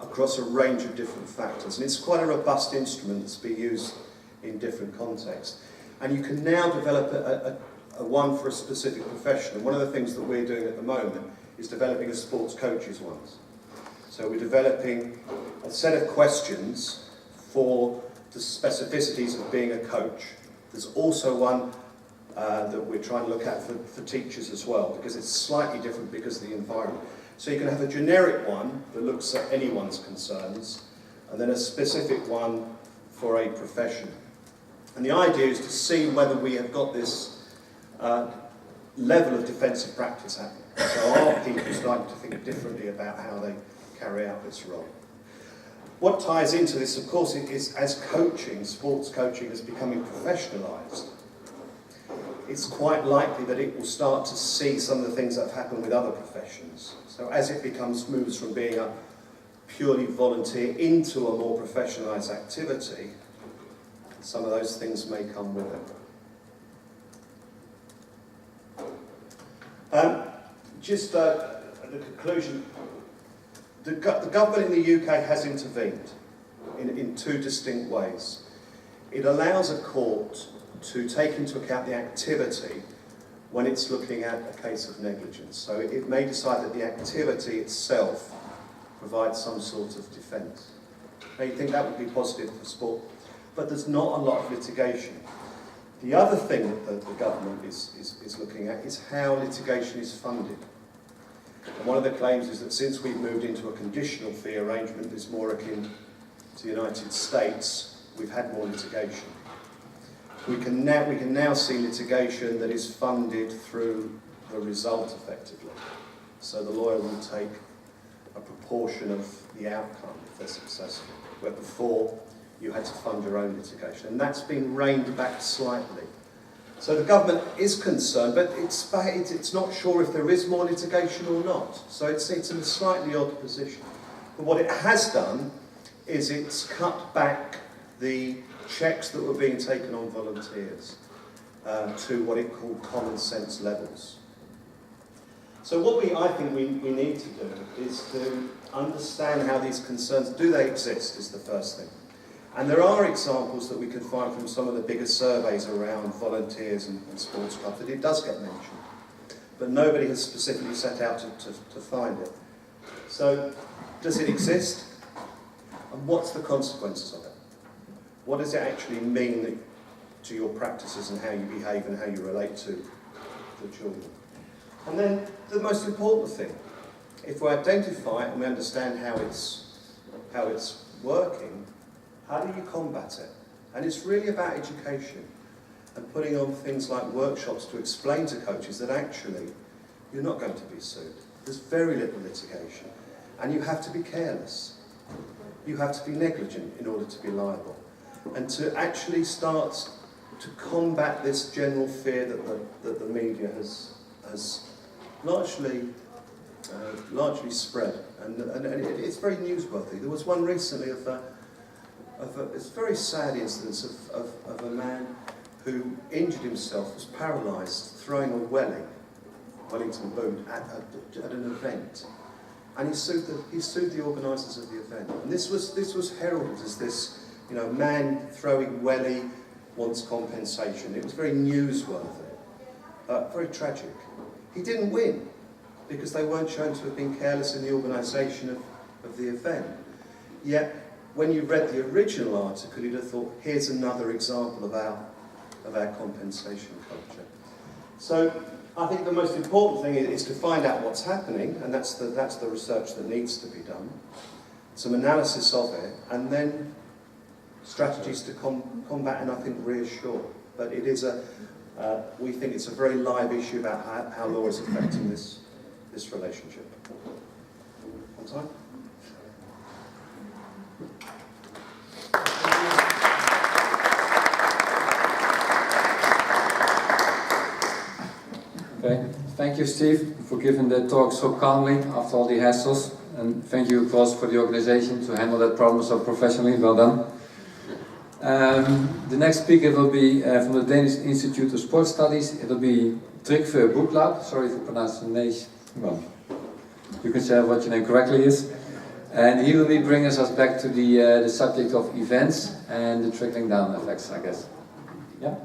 across a range of different factors. And it's quite a robust instrument that's been used in different contexts. And you can now develop a one for a specific profession. And one of the things that we're doing at the moment is developing a sports coaches one. So we're developing a set of questions for the specificities of being a coach. There's also one that we're trying to look at for teachers as well, because it's slightly different because of the environment. So you can have a generic one that looks at anyone's concerns, and then a specific one for a profession. And the idea is to see whether we have got this level of defensive practice happening. So are people starting to think differently about how they carry out this role? What ties into this, of course, is as coaching, sports coaching is becoming professionalised, it's quite likely that it will start to see some of the things that have happened with other professions. So as it moves from being a purely volunteer into a more professionalised activity, some of those things may come with it. Just at the conclusion, the government in the UK has intervened in two distinct ways. It allows a court to take into account the activity when it's looking at a case of negligence. So it may decide that the activity itself provides some sort of defence. Now you think that would be positive for sport, but there's not a lot of litigation. The other thing that the government is looking at is how litigation is funded. And one of the claims is that since we've moved into a conditional fee arrangement that's more akin to the United States, we've had more litigation. We can now see litigation that is funded through the result effectively. So the lawyer will take a proportion of the outcome if they're successful, where before you had to fund your own litigation. And that's been reined back slightly. So the government is concerned, but it's not sure if there is more litigation or not. So it's in a slightly odd position. But what it has done is it's cut back the checks that were being taken on volunteers to what it called common sense levels. So what I think we need to do is to understand how these concerns, do they exist, is the first thing. And there are examples that we can find from some of the bigger surveys around volunteers and sports clubs that it does get mentioned. But nobody has specifically set out to find it. So, does it exist? And what's the consequences of it? What does it actually mean to your practices and how you behave and how you relate to the children? And then the most important thing, if we identify it and we understand how it's working, how do you combat it? And it's really about education and putting on things like workshops to explain to coaches that actually you're not going to be sued. There's very little litigation. And you have to be careless. You have to be negligent in order to be liable. And to actually start to combat this general fear that the media has largely spread, and it's very newsworthy. There was one recently of it's a very sad instance of a man who injured himself, was paralysed, throwing a Wellington boot at an event, and he sued the organisers of the event. And this was heralded as this, you know, man throwing welly wants compensation. It was very newsworthy, very tragic. He didn't win because they weren't shown to have been careless in the organisation of the event. Yet, when you read the original article, you'd have thought, here's another example of our compensation culture. So, I think the most important thing is to find out what's happening, and that's the research that needs to be done. Some analysis of it, and then strategies to combat and I think reassure. But it is we think it's a very live issue about how law is affecting this relationship. On time? Okay, thank you, Steve, for giving the talk so calmly after all the hassles, and thank you, of course, for the organization to handle that problem so professionally. Well done. The next speaker will be from the Danish Institute of Sport Studies. It will be Trygve Buch. Sorry for pronunciation. Well, you can say what your name correctly is. And he will be bringing us back to the subject of events and the trickling down effects, I guess. Yeah.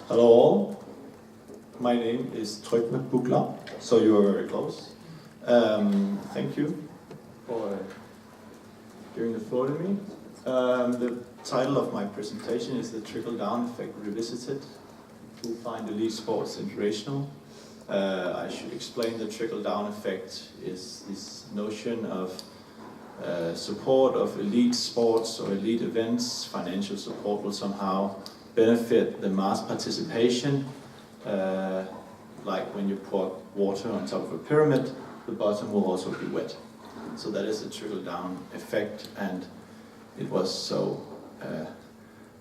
Hello all, my name is Trygve Buch, so you are very close. Thank you for giving the floor to me. The title of my presentation is The Trickle-Down Effect Revisited, Who Find Elite Sports Inspirational. I should explain the trickle-down effect is this notion of support of elite sports or elite events. Financial support will somehow benefit the mass participation, like when you pour water on top of a pyramid, the bottom will also be wet. So that is a trickle-down effect, and it was so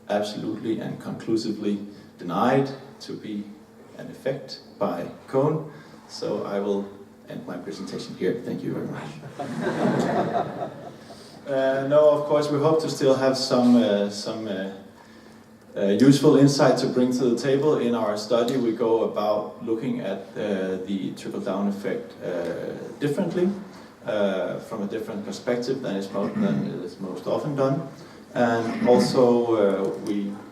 absolutely and conclusively denied to be an effect by Koen. So I will end my presentation here. Thank you very much. No, of course, we hope to still have some useful insight to bring to the table. In our study, we go about looking at the trickle-down effect differently, from a different perspective than is most often done. And also,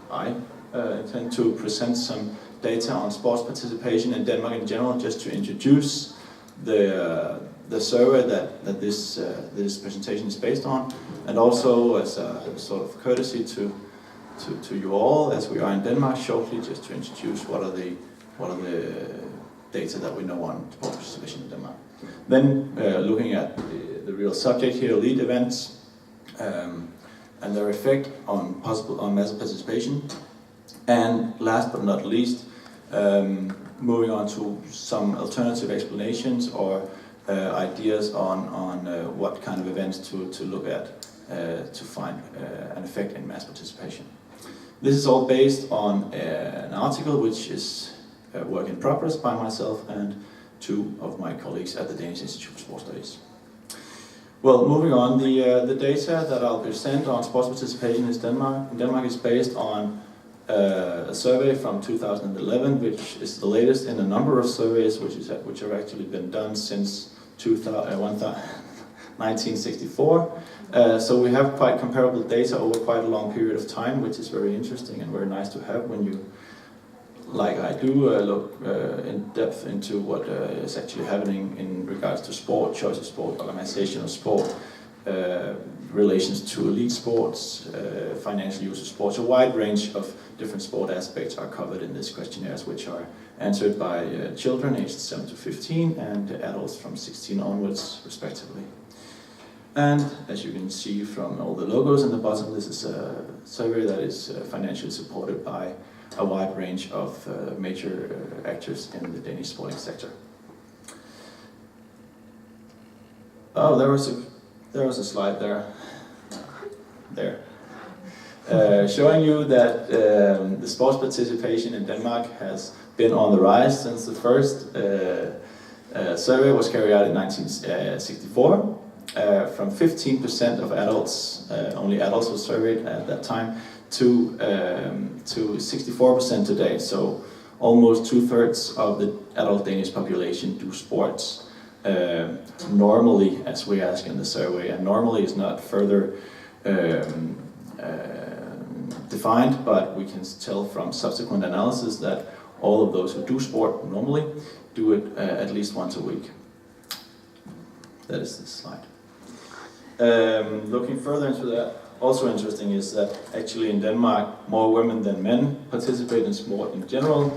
I intend to present some data on sports participation in Denmark in general, just to introduce the survey that this presentation is based on, and also as a sort of courtesy to you all, as we are in Denmark, shortly, just to introduce what are the data that we know on sports participation in Denmark. Then looking at the real subject here, elite events, and their effect on mass participation. And last but not least, moving on to some alternative explanations or ideas on what kind of events to look at to find an effect in mass participation. This is all based on an article which is a work in progress by myself and two of my colleagues at the Danish Institute of Sport Studies. Well, moving on, the data that I'll present on sports participation in Denmark is based on a survey from 2011, which is the latest in a number of surveys which have actually been done since 1964. So we have quite comparable data over quite a long period of time, which is very interesting and very nice to have when you, like I do, look in depth into what is actually happening in regards to sport, choice of sport, organization of sport, relations to elite sports, financial use of sports. A wide range of different sport aspects are covered in this questionnaires, which are answered by children aged 7 to 15 and adults from 16 onwards, respectively. And as you can see from all the logos in the bottom, this is a survey that is financially supported by a wide range of major actors in the Danish sporting sector. Oh, there was a slide there. Showing you that the sports participation in Denmark has been on the rise since the first survey was carried out in 1964. From 15% of adults, only adults were surveyed at that time, to 64% today. So almost 2/3 of the adult Danish population do sports. Normally, as we ask in the survey, and normally is not further defined, but we can tell from subsequent analysis that all of those who do sport normally do it at least once a week. That is this slide. Looking further into that, also interesting is that actually in Denmark more women than men participate in sport in general.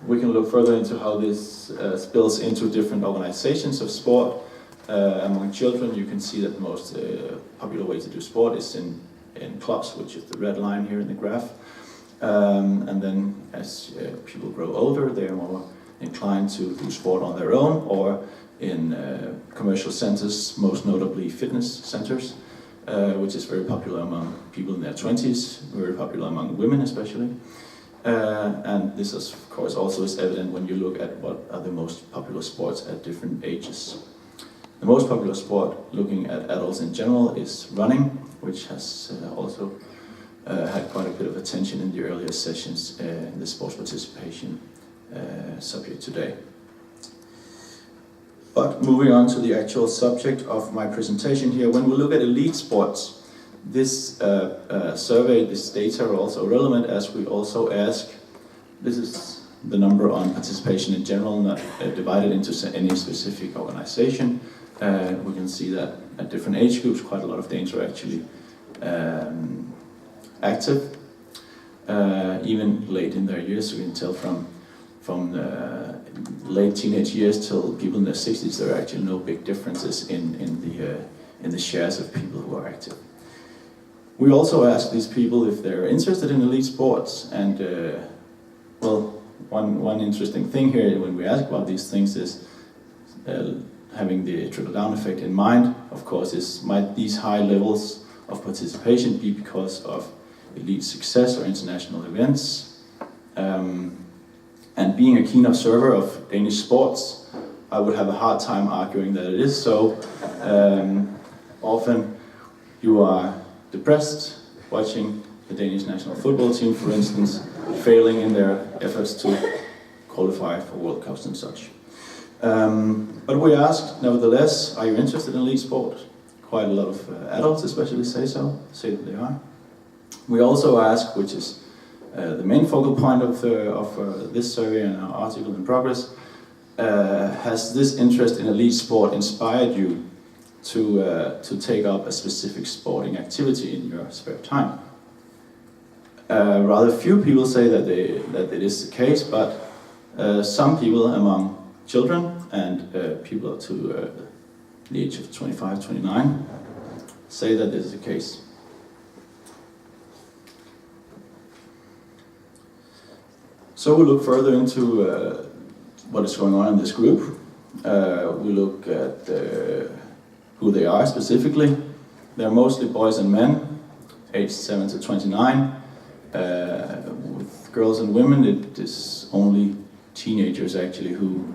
We can look further into how this spills into different organizations of sport. Among children, you can see that the most popular way to do sport is in clubs, which is the red line here in the graph. And then as people grow older, they are more inclined to do sport on their own or in commercial centers, most notably fitness centers, which is very popular among people in their 20s, very popular among women especially. And this is, of course, also is evident when you look at what are the most popular sports at different ages. The most popular sport, looking at adults in general, is running, which has also had quite a bit of attention in the earlier sessions in the sports participation subject today. But moving on to the actual subject of my presentation here, when we look at elite sports, this survey, this data are also relevant as we also ask, this is the number on participation in general, not divided into any specific organization. We can see that at different age groups, quite a lot of Danes are actually active, even late in their years. So we can tell from late teenage years till people in their 60s, there are actually no big differences in the shares of people who are active. We also ask these people if they're interested in elite sports, and well, one interesting thing here when we ask about these things is having the trickle-down effect in mind. Of course, might these high levels of participation be because of elite success or international events? And being a keen observer of Danish sports, I would have a hard time arguing that it is so. Often you are depressed watching the Danish national football team, for instance, failing in their efforts to qualify for World Cups and such. But we asked, nevertheless, are you interested in elite sport? Quite a lot of adults especially say that they are. We also ask, which is the main focal point of this survey and our article in progress, has this interest in elite sport inspired you to take up a specific sporting activity in your spare time? Rather few people say that it is the case, but some people among children and people up to the age of 25, 29 say that this is the case. So we look further into what is going on in this group. We look at who they are specifically. They're mostly boys and men, aged 7 to 29. With girls and women, it is only teenagers actually who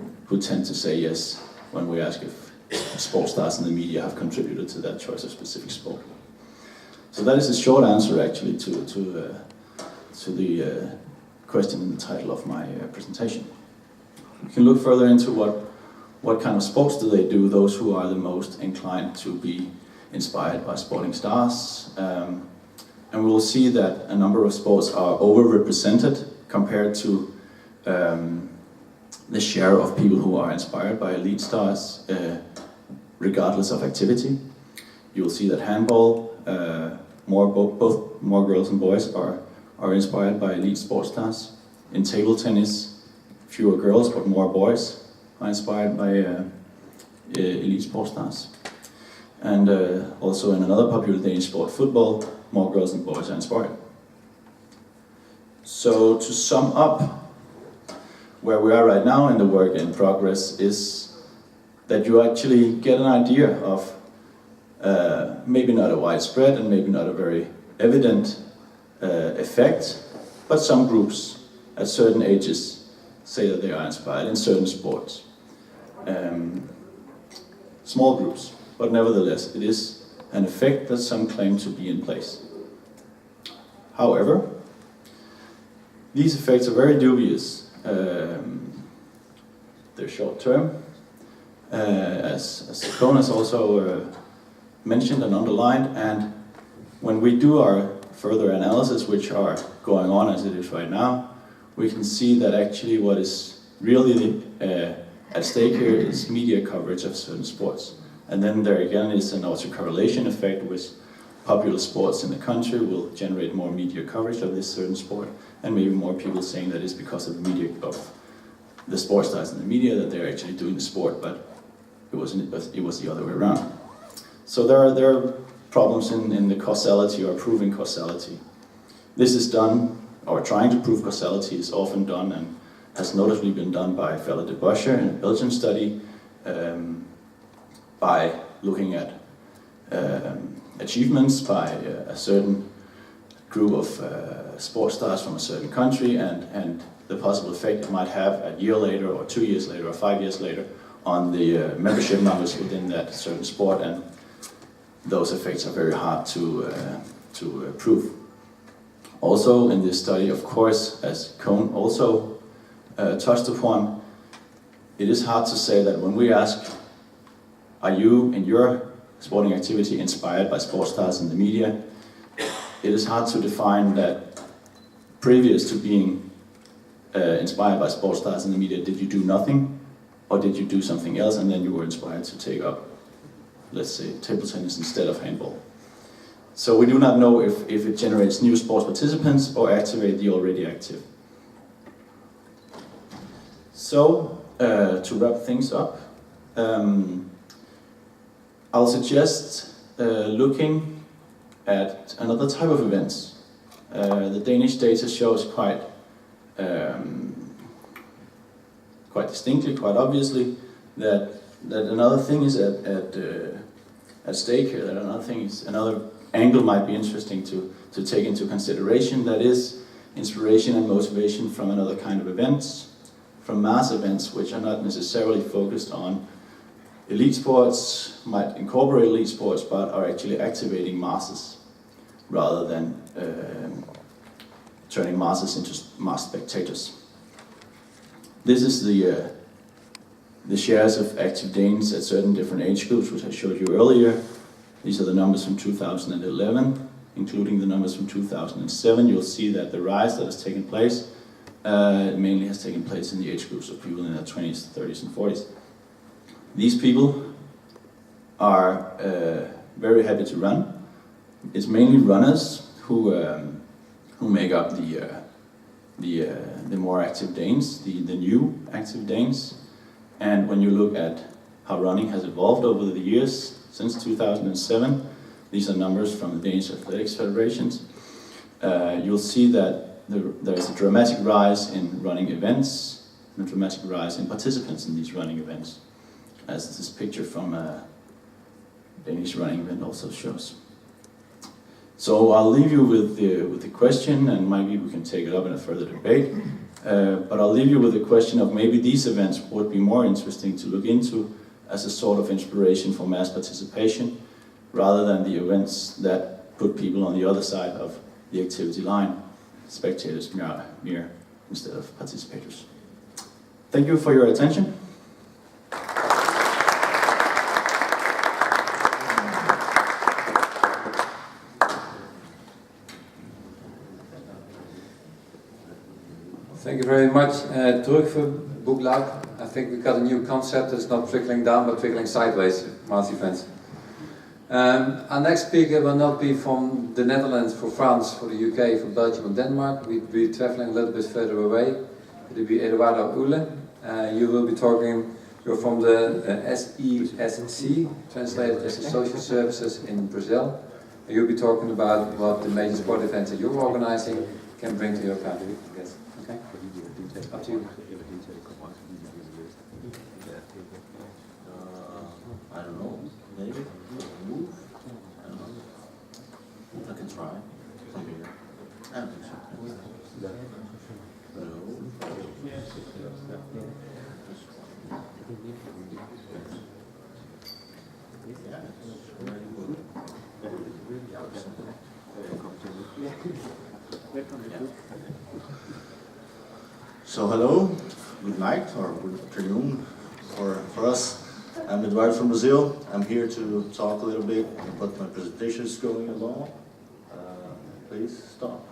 tend to say yes when we ask if sports stars in the media have contributed to that choice of specific sport. So that is a short answer actually to the question in the title of my presentation. We can look further into what kind of sports do they do, those who are the most inclined to be inspired by sporting stars. And we will see that a number of sports are overrepresented compared to the share of people who are inspired by elite stars, regardless of activity. You will see that handball, both more girls and boys are inspired by elite sports stars. In table tennis, fewer girls but more boys are inspired by elite sports stars. And also in another popular Danish sport, football, more girls and boys are inspired. So to sum up, where we are right now in the work in progress is that you actually get an idea of maybe not a widespread and maybe not a very evident effect, but some groups at certain ages say that they are inspired in certain sports. Small groups, but nevertheless it is an effect that some claim to be in place. However, these effects are very dubious. They're short term, as Koen has also mentioned and underlined, and when we do our further analysis, which are going on as it is right now, we can see that actually what is really at stake here is media coverage of certain sports. And then there again is an autocorrelation effect, which popular sports in the country will generate more media coverage of this certain sport, and maybe more people saying that it's because of the media, of the sports stars in the media, that they're actually doing the sport, but it was the other way around. So there are problems in the causality or proving causality. This is done, or trying to prove causality is often done and has notably been done by fellow de Boscher in a Belgian study, by looking at achievements by a certain group of sports stars from a certain country and the possible effect it might have a year later or 2 years later or 5 years later on the membership numbers within that certain sport, and those effects are very hard to prove. Also in this study, of course, as Koen also touched upon, it is hard to say that when we ask, are you in your sporting activity inspired by sports stars in the media, it is hard to define that previous to being inspired by sports stars in the media, did you do nothing or did you do something else and then you were inspired to take up, let's say, table tennis instead of handball. So we do not know if it generates new sports participants or activate the already active. So to wrap things up, I'll suggest looking at another type of events. The Danish data shows quite distinctly, quite obviously, that another thing is at stake here. That another angle might be interesting to take into consideration. That is inspiration and motivation from another kind of events, from mass events, which are not necessarily focused on elite sports, might incorporate elite sports, but are actually activating masses rather than turning masses into mass spectators. This is the shares of active Danes at certain different age groups, which I showed you earlier. These are the numbers from 2011, including the numbers from 2007. You'll see that the rise that has taken place mainly has taken place in the age groups of people in their 20s, 30s, and 40s. These people are very happy to run. It's mainly runners who make up the more active Danes, the new active Danes. And when you look at how running has evolved over the years since 2007, these are numbers from the Danish Athletics Federations, you'll see that there's a dramatic rise in running events and a dramatic rise in participants in these running events, as this picture from a Danish running event also shows. So I'll leave you with the question, and maybe we can take it up in a further debate, but I'll leave you with the question of maybe these events would be more interesting to look into as a sort of inspiration for mass participation, rather than the events that put people on the other side of the activity line, spectators mere instead of participators. Thank you for your attention. Thank you very much, Trygve, Buch, Laub. I think we got a new concept. It's not trickling down, but trickling sideways, mass events. Our next speaker will not be from the Netherlands, for France, for the UK, for Belgium and Denmark. We'll be traveling a little bit further away. It will be Eduardo Uhle. You will be talking, you're from the SESC, translated as the Social Services in Brazil. You'll be talking about what the major sport events that you're organizing can bring to your country, I guess. Okay? Up to you. I don't know, maybe move. I don't know. I can try from here. I don't think so. Yeah, it's very good. So hello, good night or good afternoon for us. I'm Eduardo from Brazil. I'm here to talk a little bit about my presentation is going along. Please stop.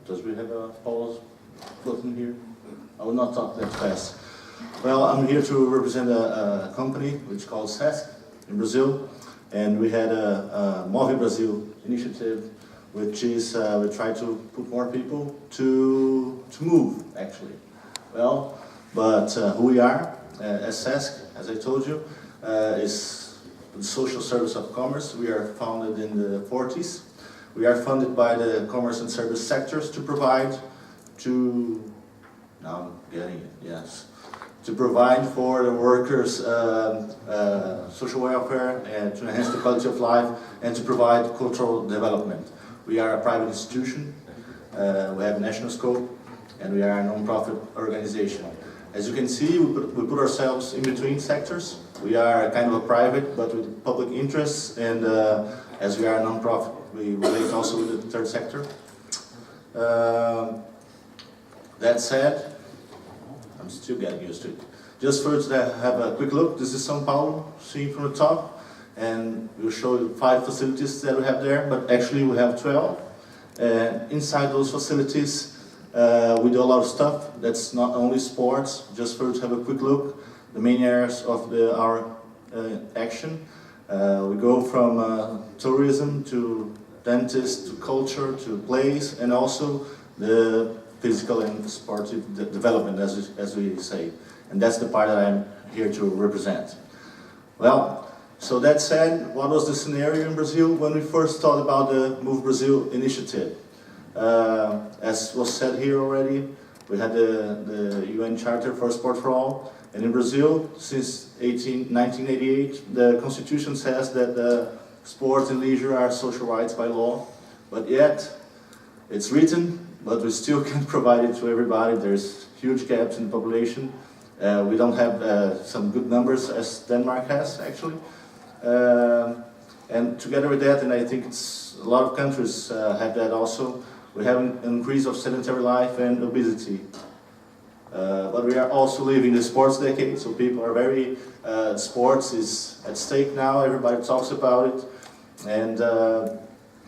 Does we have a pause button here? I will not talk that fast. Well, I'm here to represent a company which is called SESC in Brazil, and we had a Move Brazil initiative, which is we try to put more people to move actually. Well, but who we are as SESC, as I told you, is the Social Service of Commerce. We are founded in the 40s. We are funded by the commerce and service sectors to provide to, now I'm getting it, yes, to provide for the workers social welfare and to enhance the quality of life and to provide cultural development. We are a private institution, we have national scope, and we are a non-profit organization. As you can see, we put ourselves in between sectors. We are kind of a private, but with public interests, and as we are a non-profit, we relate also with the third sector. That said, I'm still getting used to it. Just for you to have a quick look, this is São Paulo, seen from the top, and we'll show you 5 facilities that we have there, but actually we have 12. And inside those facilities, we do a lot of stuff that's not only sports. Just for you to have a quick look, the main areas of our action. We go from tourism to dentist to culture to plays, and also the physical and sportive development, as we say. And that's the part that I'm here to represent. Well, so that said, what was the scenario in Brazil when we first thought about the Move Brazil initiative? As was said here already, we had the UN Charter for Sport for All, and in Brazil, since 1988, the Constitution says that sport and leisure are social rights by law, but yet it's written, but we still can't provide it to everybody. There's huge gaps in the population. We don't have some good numbers as Denmark has, actually. And together with that, and I think it's a lot of countries have that also, we have an increase of sedentary life and obesity. But we are also living the sports decade, so people are very, sports is at stake now, everybody talks about it. And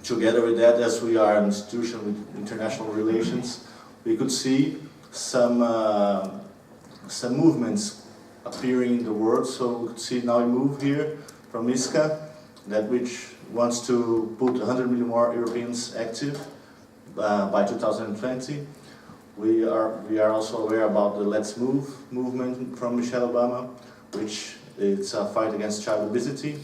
together with that, as we are an institution with international relations, we could see some movements appearing in the world. So we could see now a move here from ISCA, that which wants to put 100 million more Europeans active by 2020. We are also aware about the Let's Move movement from Michelle Obama, which is a fight against child obesity.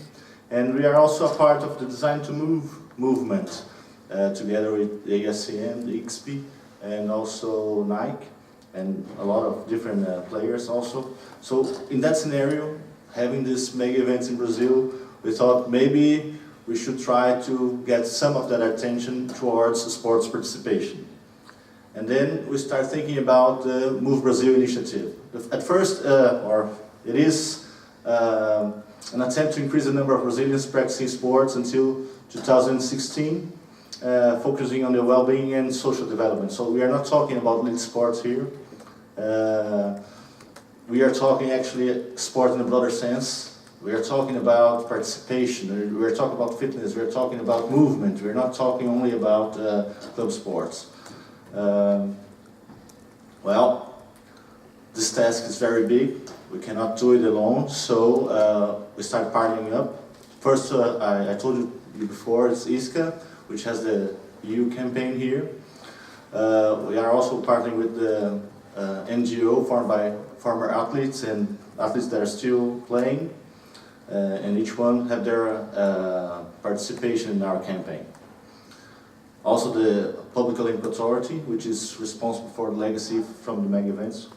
And we are also a part of the Design to Move movement, together with the ASCM, the IXP, and also Nike, and a lot of different players also. So in that scenario, having these mega events in Brazil, we thought maybe we should try to get some of that attention towards sports participation. And then we start thinking about the Move Brazil initiative. At first, it is an attempt to increase the number of Brazilians practicing sports until 2016, focusing on their well-being and social development. So we are not talking about elite sports here. We are talking actually sport in a broader sense. We are talking about participation, we are talking about fitness, we are talking about movement, we are not talking only about club sports. Well, this task is very big, we cannot do it alone, so we start partnering up. First, I told you before, it's ISCA, which has the EU campaign here. We are also partnering with the NGO formed by former athletes and athletes that are still playing. And each one have their participation in our campaign. Also the Public Olympic Authority, which is responsible for the legacy from the mega events,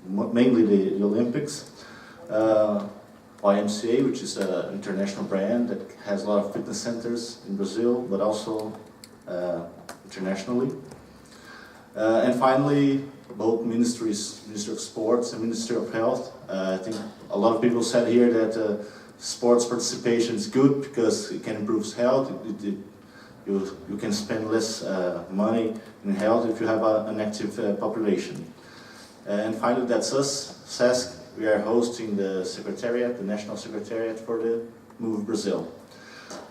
mainly the Olympics. YMCA, which is an international brand that has a lot of fitness centers in Brazil, but also internationally. And finally, both ministries, Ministry of Sports and Ministry of Health. I think a lot of people said here that sports participation is good because it can improve health. You can spend less money in health if you have an active population. And finally, that's us, SESC. We are hosting the Secretariat, the National Secretariat for the Move Brazil.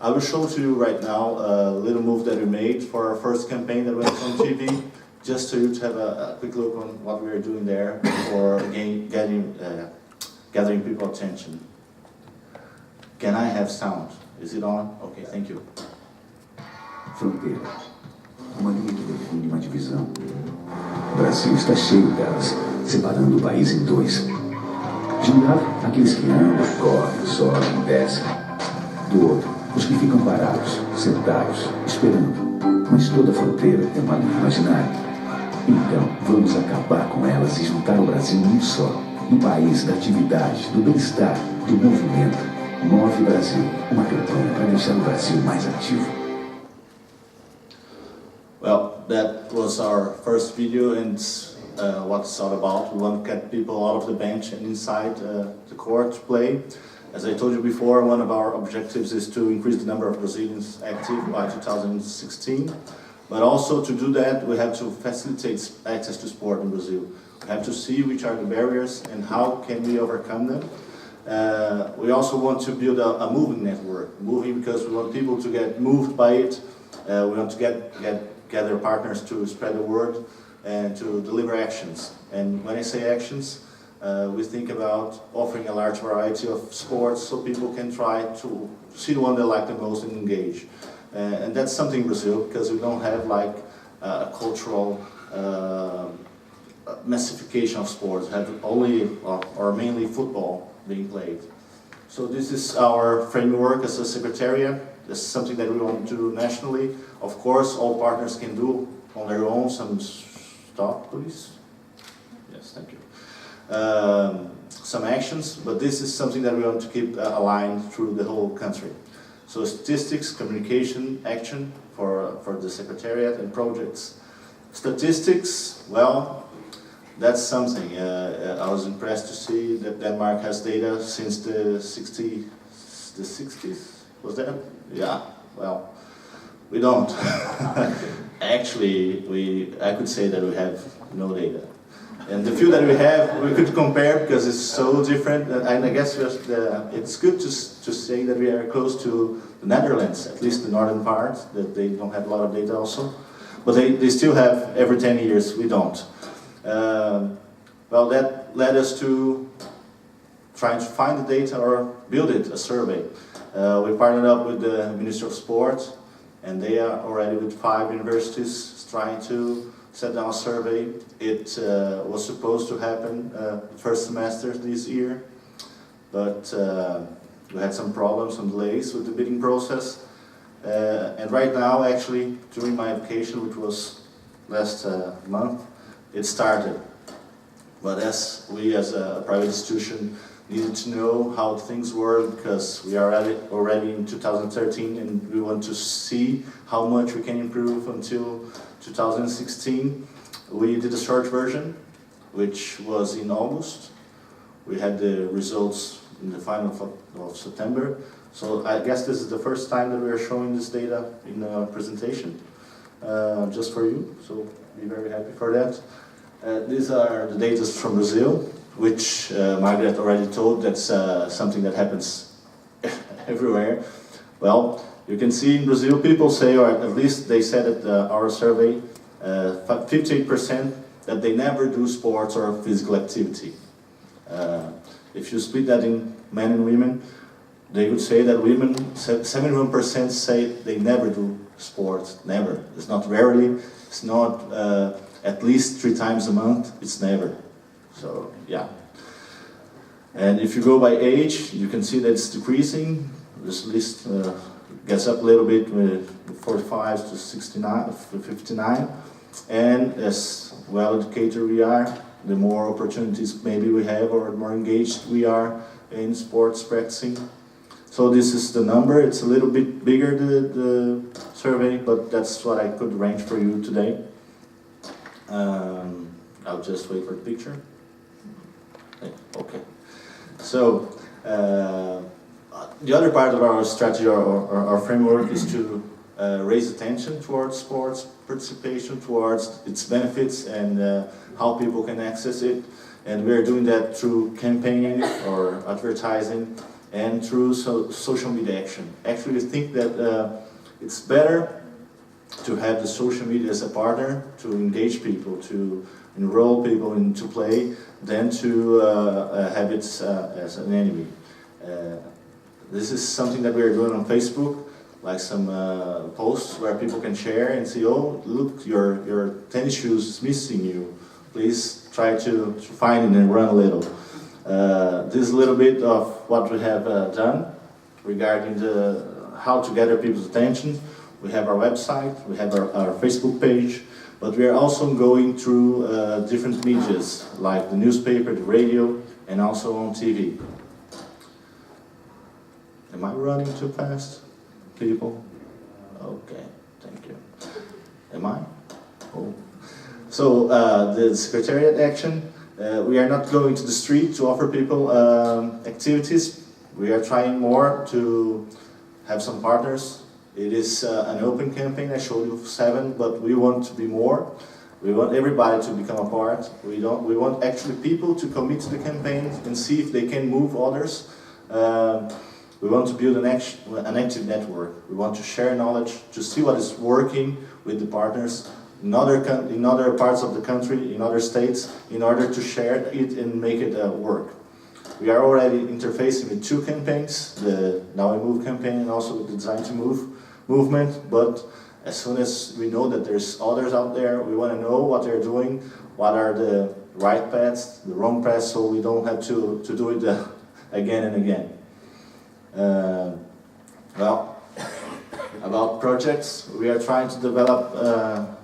I will show to you right now a little move that we made for our first campaign that went on TV, just so you to have a quick look on what we are doing there for gathering people's attention. Can I have sound? Is it on? Okay, thank you. Fronteira. Uma linha que define uma divisão. O Brasil está cheio delas, separando o país em dois. De um lado, aqueles que andam, correm, sobem, descem. Do outro, os que ficam parados, sentados, esperando. Mas toda fronteira é uma linha imaginária. Então, vamos acabar com elas e juntar o Brasil num só. Um país da atividade, do bem-estar, do movimento. Move Brasil, uma campanha para deixar o Brasil mais ativo. Well, that was our first video, and what it's all about. We want to get people out of the bench and inside the court to play. As I told you before, one of our objectives is to increase the number of Brazilians active by 2016. But also to do that, we have to facilitate access to sport in Brazil. We have to see which are the barriers and how can we overcome them. We also want to build a moving network. Moving because we want people to get moved by it. We want to gather partners to spread the word and to deliver actions. And when I say actions, we think about offering a large variety of sports so people can try to see the one they like the most and engage. And that's something in Brazil, because we don't have like a cultural massification of sports. We have only or mainly football being played. So this is our framework as a secretariat. This is something that we want to do nationally. Of course, all partners can do on their own. Stop, please. Yes, thank you. Some actions, but this is something that we want to keep aligned through the whole country. So statistics, communication, action for the secretariat and projects. Statistics, well, that's something. I was impressed to see that Denmark has data since the 60s. Was that? Yeah. Well, we don't. Actually, I could say that we have no data. And the few that we have, we could compare because it's so different. And I guess it's good to say that we are close to the Netherlands, at least the northern part, that they don't have a lot of data also. But they still have every 10 years, we don't. Well, that led us to trying to find the data or build it, a survey. We partnered up with the Ministry of Sport, and they are already with 5 universities trying to set down a survey. It was supposed to happen first semester this year, but we had some problems, some delays with the bidding process. And right now, actually, during my vacation, which was last month, it started. But as we, as a private institution, needed to know how things were, because we are already in 2013 and we want to see how much we can improve until 2016. We did a short version, which was in August. We had the results in the final of September. So I guess this is the first time that we are showing this data in a presentation, just for you. So be very happy for that. These are the data from Brazil, which Margaret already told, that's something that happens everywhere. Well, you can see in Brazil, people say, or at least they said at our survey, 58% that they never do sports or physical activity. If you split that in men and women, they would say that women, 71% say they never do sports, never. It's not rarely, it's not at least 3 times a month, it's never. So, yeah. And if you go by age, you can see that it's decreasing. This list gets up a little bit with 45 to 69, 59, and as well educated we are, the more opportunities maybe we have, or the more engaged we are in sports practicing. So this is the number. It's a little bit bigger, the survey, but that's what I could arrange for you today. I'll just wait for the picture. Okay. So the other part of our strategy or our framework is to raise attention towards sports participation, towards its benefits and how people can access it. And we're doing that through campaigning or advertising and through social media action. Actually, we think that it's better to have the social media as a partner to engage people, to enroll people into play, than to have it as an enemy. This is something that we're doing on Facebook, like some posts where people can share and say, oh, look, your tennis shoes is missing you. Please try to find it and run a little. This is a little bit of what we have done regarding how to gather people's attention. We have our website, we have our Facebook page, but we are also going through different medias, like the newspaper, the radio, and also on TV. Am I running too fast, people? Okay, thank you. Am I? Oh. So the Secretariat action, we are not going to the street to offer people activities. We are trying more to have some partners. It is an open campaign. I showed you 7, but we want to be more. We want everybody to become a part. We want actually people to commit to the campaign and see if they can move others. We want to build an active network. We want to share knowledge, to see what is working with the partners in other parts of the country, in other states, in order to share it and make it work. We are already interfacing with 2 campaigns, the Now We Move campaign and also the Design to Move movement, but as soon as we know that there's others out there, we want to know what they're doing, what are the right paths, the wrong paths, so we don't have to do it again and again. Well, about projects, we are trying to develop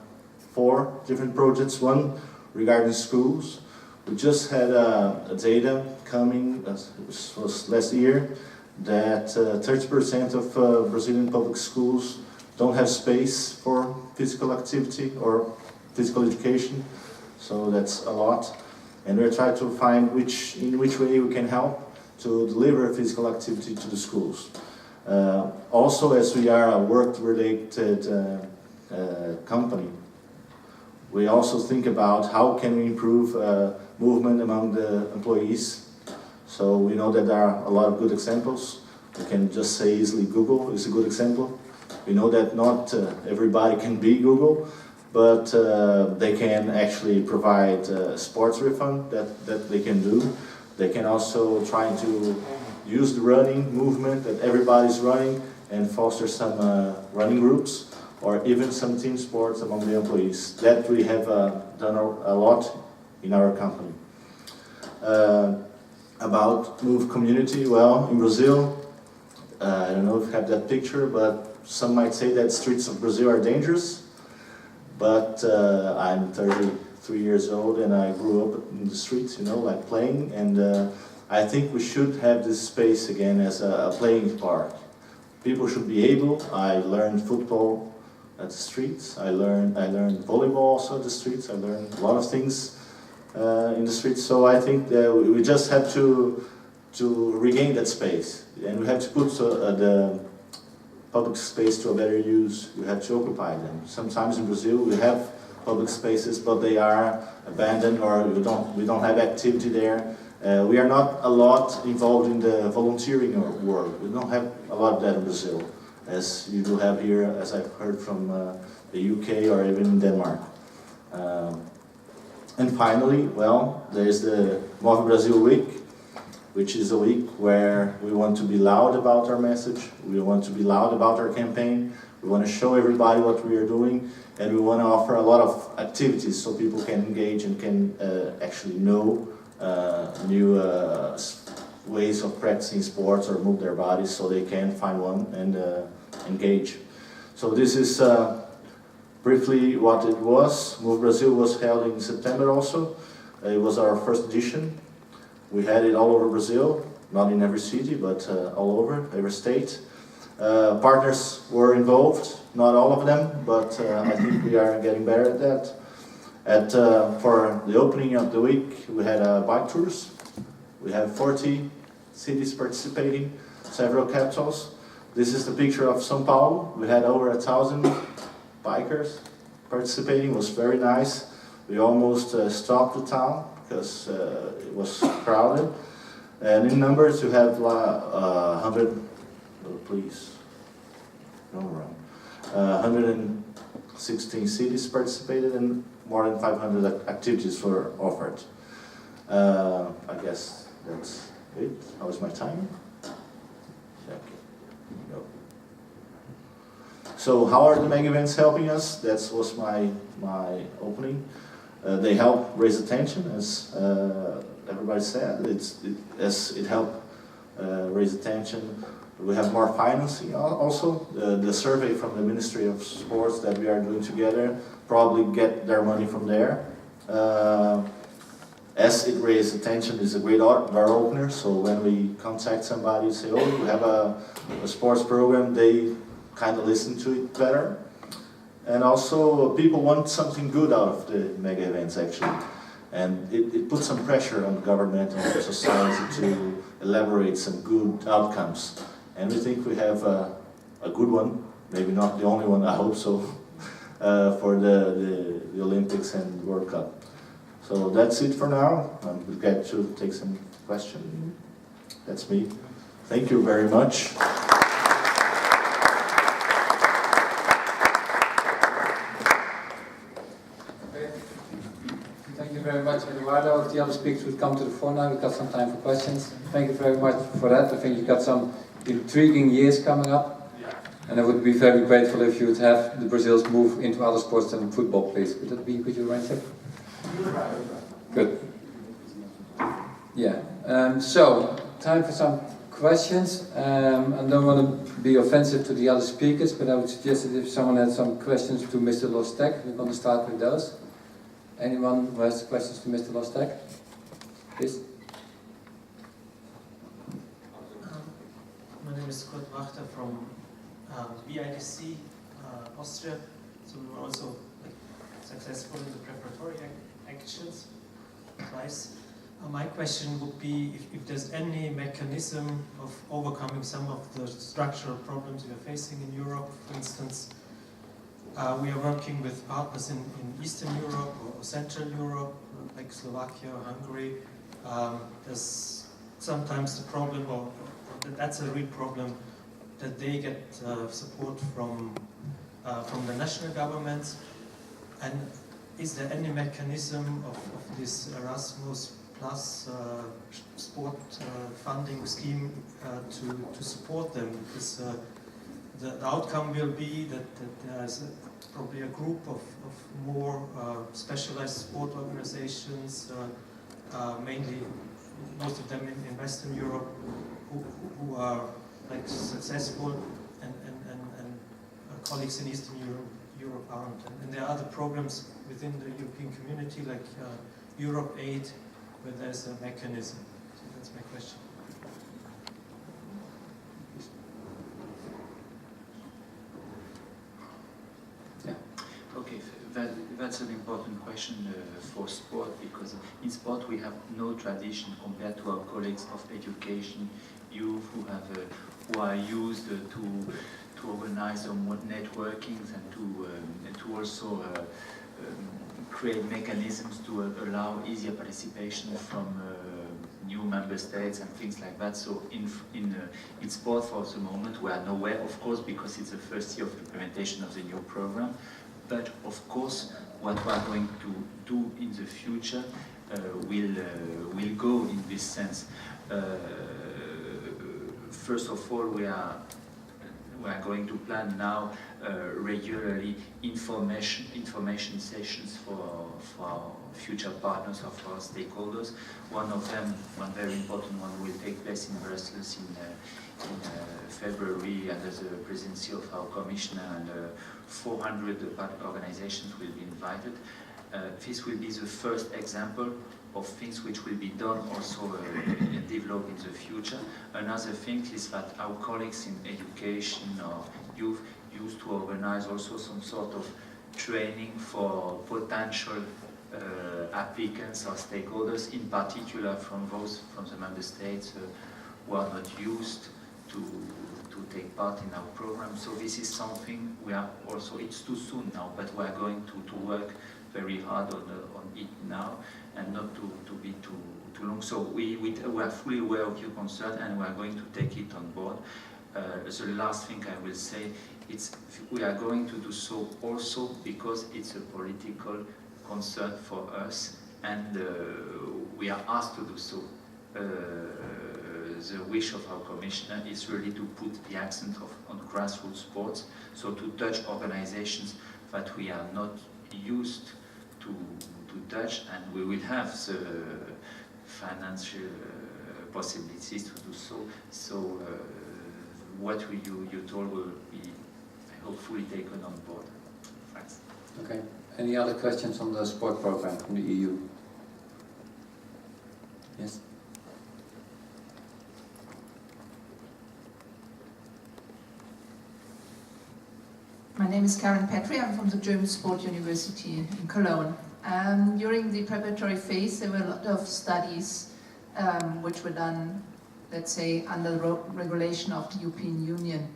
4 different projects. One regarding schools. We just had a data coming, this was last year, that 30% of Brazilian public schools don't have space for physical activity or physical education, so that's a lot. And we're trying to find in which way we can help to deliver physical activity to the schools. Also, as we are a work-related company, we also think about how can we improve movement among the employees. So we know that there are a lot of good examples. We can just say easily Google is a good example. We know that not everybody can be Google, but they can actually provide sports refund that they can do. They can also try to use the running movement that everybody's running and foster some running groups or even some team sports among the employees. That we have done a lot in our company. About Move Community, well, in Brazil, I don't know if you have that picture, but some might say that streets of Brazil are dangerous. But I'm 33 years old and I grew up in the streets, like playing. And I think we should have this space again as a playing park. People should be able. I learned football at the streets. I learned volleyball also at the streets. I learned a lot of things in the streets. So I think that we just have to regain that space, and we have to put the public space to a better use. We have to occupy them. Sometimes in Brazil we have public spaces, but they are abandoned or we don't have activity there. We are not a lot involved in the volunteering world. We don't have a lot of that in Brazil, as you do have here, as I've heard from the UK or even in Denmark. And finally, well, there's the Move Brazil Week, which is a week where we want to be loud about our message, we want to be loud about our campaign, we want to show everybody what we are doing, and we want to offer a lot of activities so people can engage and can actually know new ways of practicing sports or move their bodies, so they can find one and engage. So this is briefly what it was. Move Brazil was held in September also. It was our first edition. We had it all over Brazil, not in every city, but all over, every state. Partners were involved, not all of them, but I think we are getting better at that. For the opening of the week, we had bike tours. We have 40 cities participating, several capitals. This is the picture of São Paulo. We had over 1,000 bikers participating. It was very nice. We almost stopped the town because it was crowded. And in numbers, you have 100. Please, no wrong. 116 cities participated and more than 500 activities were offered. I guess that's it. How is my time? Okay. No. So how are the mega events helping us? That was my opening. They help raise attention, as everybody said. It helped raise attention. We have more financing also. The survey from the Ministry of Sports that we are doing together probably get their money from there. As it raises attention, is a great door opener. So when we contact somebody and say, oh, we have a sports program, they kind of listen to it better. And also people want something good out of the mega events actually. And it puts some pressure on the government and the society to elaborate some good outcomes. And we think we have a good one, maybe not the only one, I hope so, for the Olympics and World Cup. So that's it for now. I'm glad to take some questions. That's me. Thank you very much. Thank you very much, Eduardo. If the other speakers would come to the fore now, we've got some time for questions. Thank you very much for that. I think you've got some intriguing years coming up. And I would be very grateful if you would have the Brazils move into other sports than football, please. Could you arrange that? Good. Yeah. So, time for some questions. I don't want to be offensive to the other speakers, but I would suggest that if someone had some questions to Mr. Lostecque, we're going to start with those. Anyone who has questions to Mr. Lostecque? Please. My name is Koen from BIDC, Austria. So we were also successful in the preparatory actions twice. My question would be if there's any mechanism of overcoming some of the structural problems we are facing in Europe. For instance, we are working with partners in Eastern Europe or Central Europe, like Slovakia or Hungary. There's sometimes the problem, or that's a real problem, that they get support from the national governments. And is there any mechanism of this Erasmus Plus sport funding scheme to support them? Because the outcome will be that there's probably a group of more specialized sport organizations, mainly most of them in Western Europe, who are like successful, and colleagues in Eastern Europe aren't. And there are other programs within the European community, like Europe Aid, where there's a mechanism. So that's my question. Okay, that's an important question for sport, because in sport we have no tradition compared to our colleagues of education, youth who are used to organize some networkings and to also create mechanisms to allow easier participation from new member states and things like that. So in sport for the moment we are nowhere, of course, because it's the first year of implementation of the new program. But of course, what we are going to do in the future will go in this sense. First of all, we are we are going to plan now regularly information sessions for our future partners, of our stakeholders. One of them, one very important one, will take place in Brussels in February under the presidency of our commissioner, and 400 partner organizations will be invited. This will be the first example of things which will be done also developed in the future. Another thing is that our colleagues in education or youth used to organize also some sort of training for potential applicants or stakeholders, in particular from those from the member states who are not used to take part in our program. So this is something we are also, it's too soon now, but we are going to work very hard on it now, and not to be too long. So we are fully aware of your concern, and we are going to take it on board. The last thing I will say, we are going to do so also because it's a political concern for us, and we are asked to do so. The wish of our commissioner is really to put the accent on grassroots sports, so to touch organizations that we are not used to touch, and we will have the financial possibilities to do so. So what you told will be hopefully taken on board. Thanks. Okay. Any other questions on the sport program from the EU? Yes. My name is Karen Petri. I'm from the German Sport University in Cologne. During the preparatory phase, there were a lot of studies which were done, let's say, under the regulation of the European Union.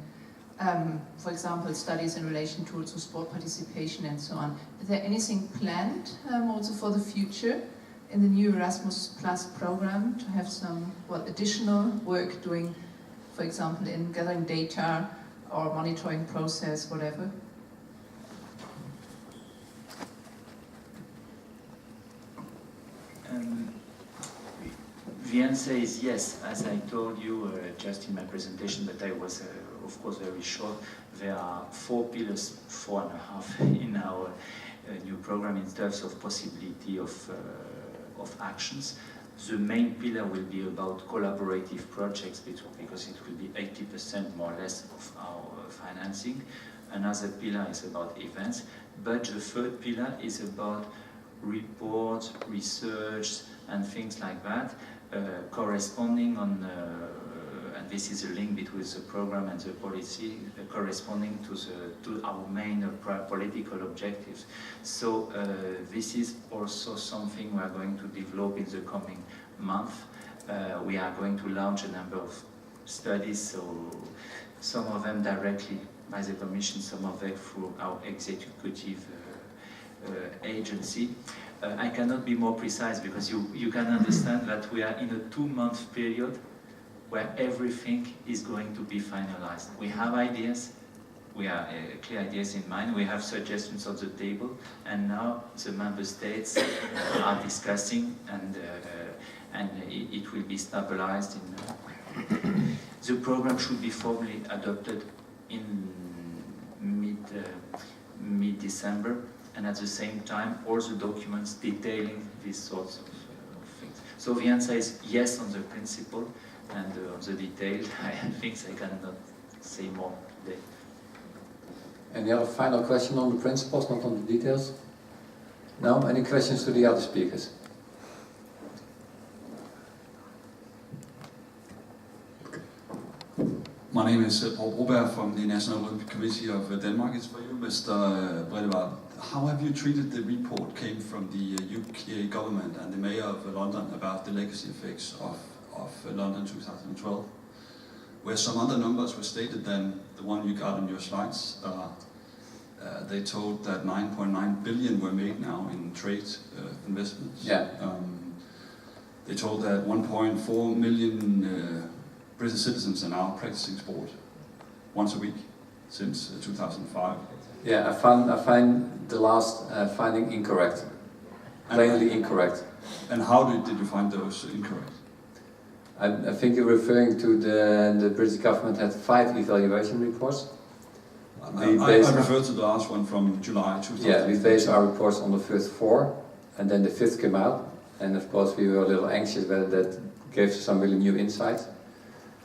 For example, studies in relation to sport participation and so on. Is there anything planned also for the future in the new Erasmus Plus program to have some additional work doing, for example, in gathering data or monitoring process, whatever? The answer is yes. As I told you just in my presentation, but I was of course very short, there are 4 pillars, 4.5 in our new program in terms of possibility of actions. The main pillar will be about collaborative projects, because it will be 80% more or less of our financing. Another pillar is about events, but the third pillar is about reports, research, and things like that, corresponding on, and this is a link between the program and the policy, corresponding to our main political objectives. So this is also something we are going to develop in the coming month. We are going to launch a number of studies, so some of them directly by the Commission, some of them through our executive agency. I cannot be more precise, because you can understand that we are in a 2-month period where everything is going to be finalized. We have ideas, we have clear ideas in mind, we have suggestions on the table, and now the member states are discussing, and it will be stabilized. The program should be formally adopted in mid-December, and at the same time all the documents detailing these sorts of things. So the answer is yes on the principle, and on the details I think I cannot say more today. Any other final question on the principles, not on the details? No? Any questions to the other speakers? My name is Paul Broberg from the National Olympic Committee of Denmark. It's for you, Mr. Breedveld. How have you treated the report came from the UK government and the Mayor of London about the legacy effects of London 2012? Where some other numbers were stated than the one you got on your slides. They told that 9.9 billion were made now in trade investments. Yeah. They told that 1.4 million British citizens are now practicing sport once a week since 2005. Yeah, I find the last finding incorrect, plainly incorrect. And how did you find those incorrect? I think you're referring to the British government had 5 evaluation reports. I refer to the last one from July 2000. Yeah, we based our reports on the first 4, and then the 5th came out. And of course we were a little anxious whether that gave us some really new insights.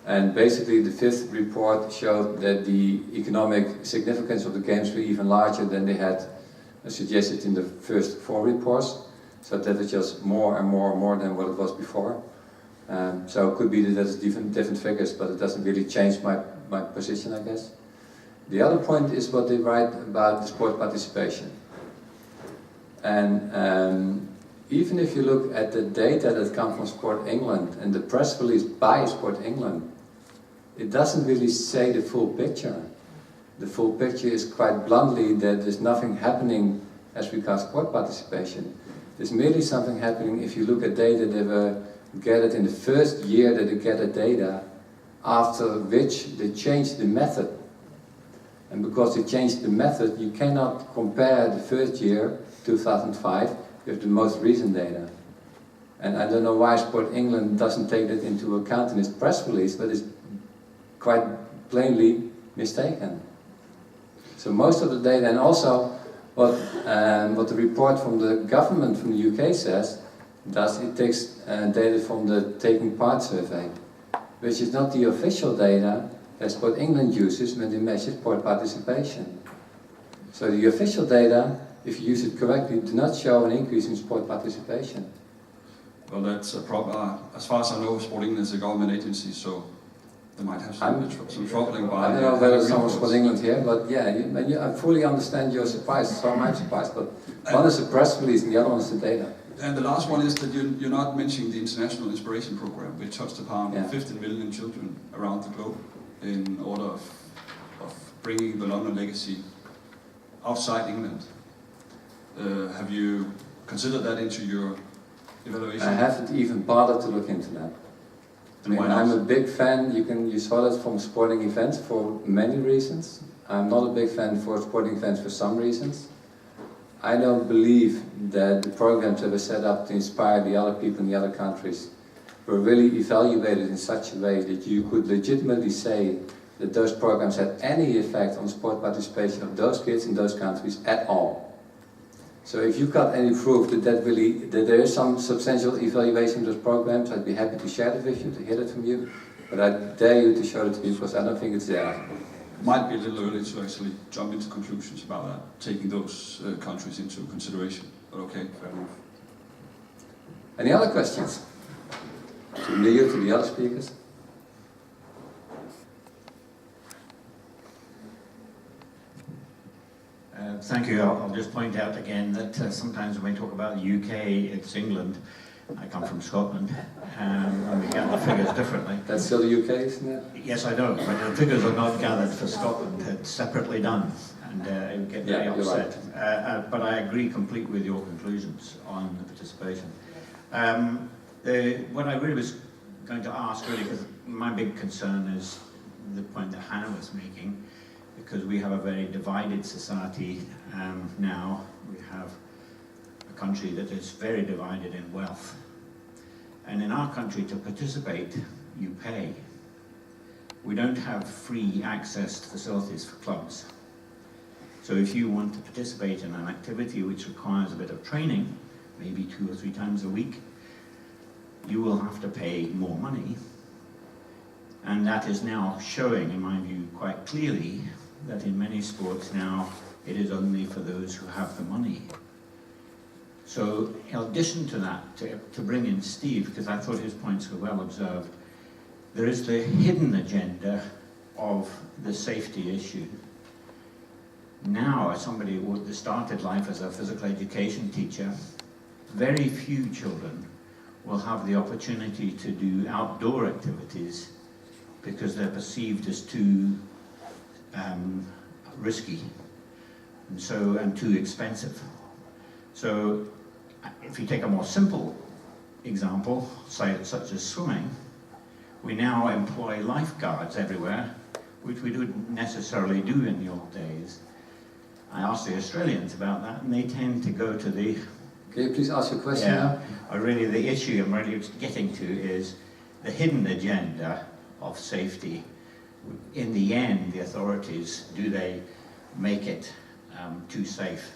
And basically the 5th report showed that the economic significance of the games were even larger than they had suggested in the first 4 reports. So that was just more and more than what it was before. So it could be that there's different figures, but it doesn't really change my position, I guess. The other point is what they write about the sport participation. And even if you look at the data that come from Sport England and the press release by Sport England, it doesn't really say the full picture. The full picture is quite bluntly that there's nothing happening as regards sport participation. There's merely something happening if you look at data that were gathered in the first year that they gathered data, after which they changed the method. And because they changed the method, you cannot compare the first year, 2005, with the most recent data. And I don't know why Sport England doesn't take that into account in its press release, but it's quite plainly mistaken. So most of the data, and also what the report from the government from the UK says, it takes data from the Taking Part survey, which is not the official data that Sport England uses when they measure sport participation. So the official data, if you use it correctly, do not show an increase in sport participation. Well, that's a problem. As far as I know, Sport England is a government agency, so they might have some troubling by... I don't know whether someone Sport England here, but yeah, I fully understand your surprise, so I'm surprised, but one is a press release and the other one is the data. And the last one is that you're not mentioning the International Inspiration Program, which touched upon 15 million children around the globe in order of bringing the London legacy outside England. Have you considered that into your evaluation? I haven't even bothered to look into that. I mean, I'm a big fan, you saw that from sporting events for many reasons. I'm not a big fan for sporting events for some reasons. I don't believe that the programs that were set up to inspire the other people in the other countries were really evaluated in such a way that you could legitimately say that those programs had any effect on sport participation of those kids in those countries at all. So if you've got any proof that there is some substantial evaluation of those programs, I'd be happy to share it with you, to hear it from you. But I dare you to show it to me because I don't think it's there. Might be a little early to actually jump into conclusions about that, taking those countries into consideration. But okay, fair enough. Any other questions? To me or to the other speakers? Thank you. I'll just point out again that sometimes when we talk about the UK, it's England. I come from Scotland, and we get the figures differently. That's still the UK, isn't it? Yes, I know, but the figures are not gathered for Scotland. It's separately done, and it would get very upset. Right. But I agree completely with your conclusions on the participation. What I really was going to ask, really, because my big concern is the point that Hanne was making, because we have a very divided society now. We have a country that is very divided in wealth. And in our country, to participate, you pay. We don't have free access to facilities for clubs. So if you want to participate in an activity which requires a bit of training, maybe 2 or 3 times a week, you will have to pay more money. And that is now showing, in my view, quite clearly that in many sports now, it is only for those who have the money. So in addition to that, to bring in Steve, because I thought his points were well observed, there is the hidden agenda of the safety issue. Now, as somebody who started life as a physical education teacher, very few children will have the opportunity to do outdoor activities because they're perceived as too risky and too expensive. So if you take a more simple example, say such as swimming, we now employ lifeguards everywhere, which we didn't necessarily do in the old days. I asked the Australians about that, and they tend to go to the... Can you please ask your question now? Really the issue I'm really getting to is the hidden agenda of safety, in the end, the authorities, do they make it too safe?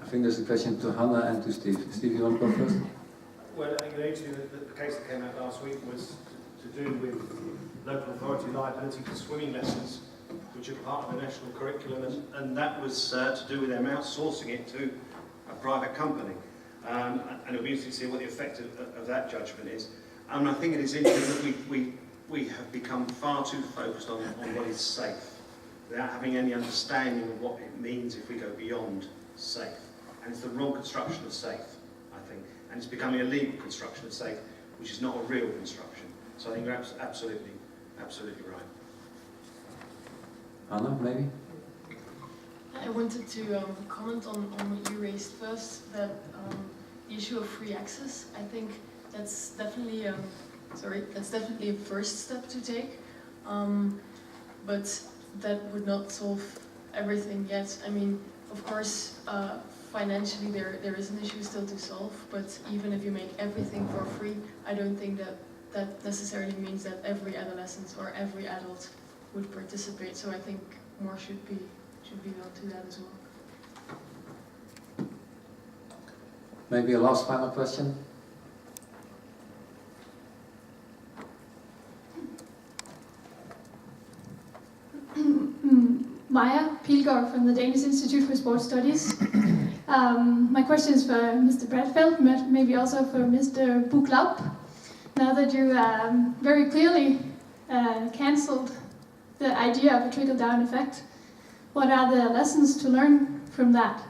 I think there's a question to Hanne and to Steve. Steve, you want to go first? Well, I think the case that came out last week was to do with local authority liability for swimming lessons, which are part of the national curriculum, and that was to do with them outsourcing it to a private company. And it'll be interesting to see what the effect of that judgment is. And I think it is interesting that we have become far too focused on what is safe, without having any understanding of what it means if we go beyond safe. And it's the wrong construction of safe, I think. And it's becoming a legal construction of safe, which is not a real construction. So I think you're absolutely right. Hanne, maybe? I wanted to comment on what you raised first, that the issue of free access. I think that's definitely a first step to take, but that would not solve everything yet. I mean, of course, financially there is an issue still to solve, but even if you make everything for free, I don't think that necessarily means that every adolescent or every adult would participate. So I think more should be done to that as well. Maybe a last final question? Maja Pilgaard from the Danish Institute for Sports Studies. My question is for Mr. Breedveld, maybe also for Mr. Buch. Now that you very clearly cancelled the idea of a trickle-down effect, what are the lessons to learn from that?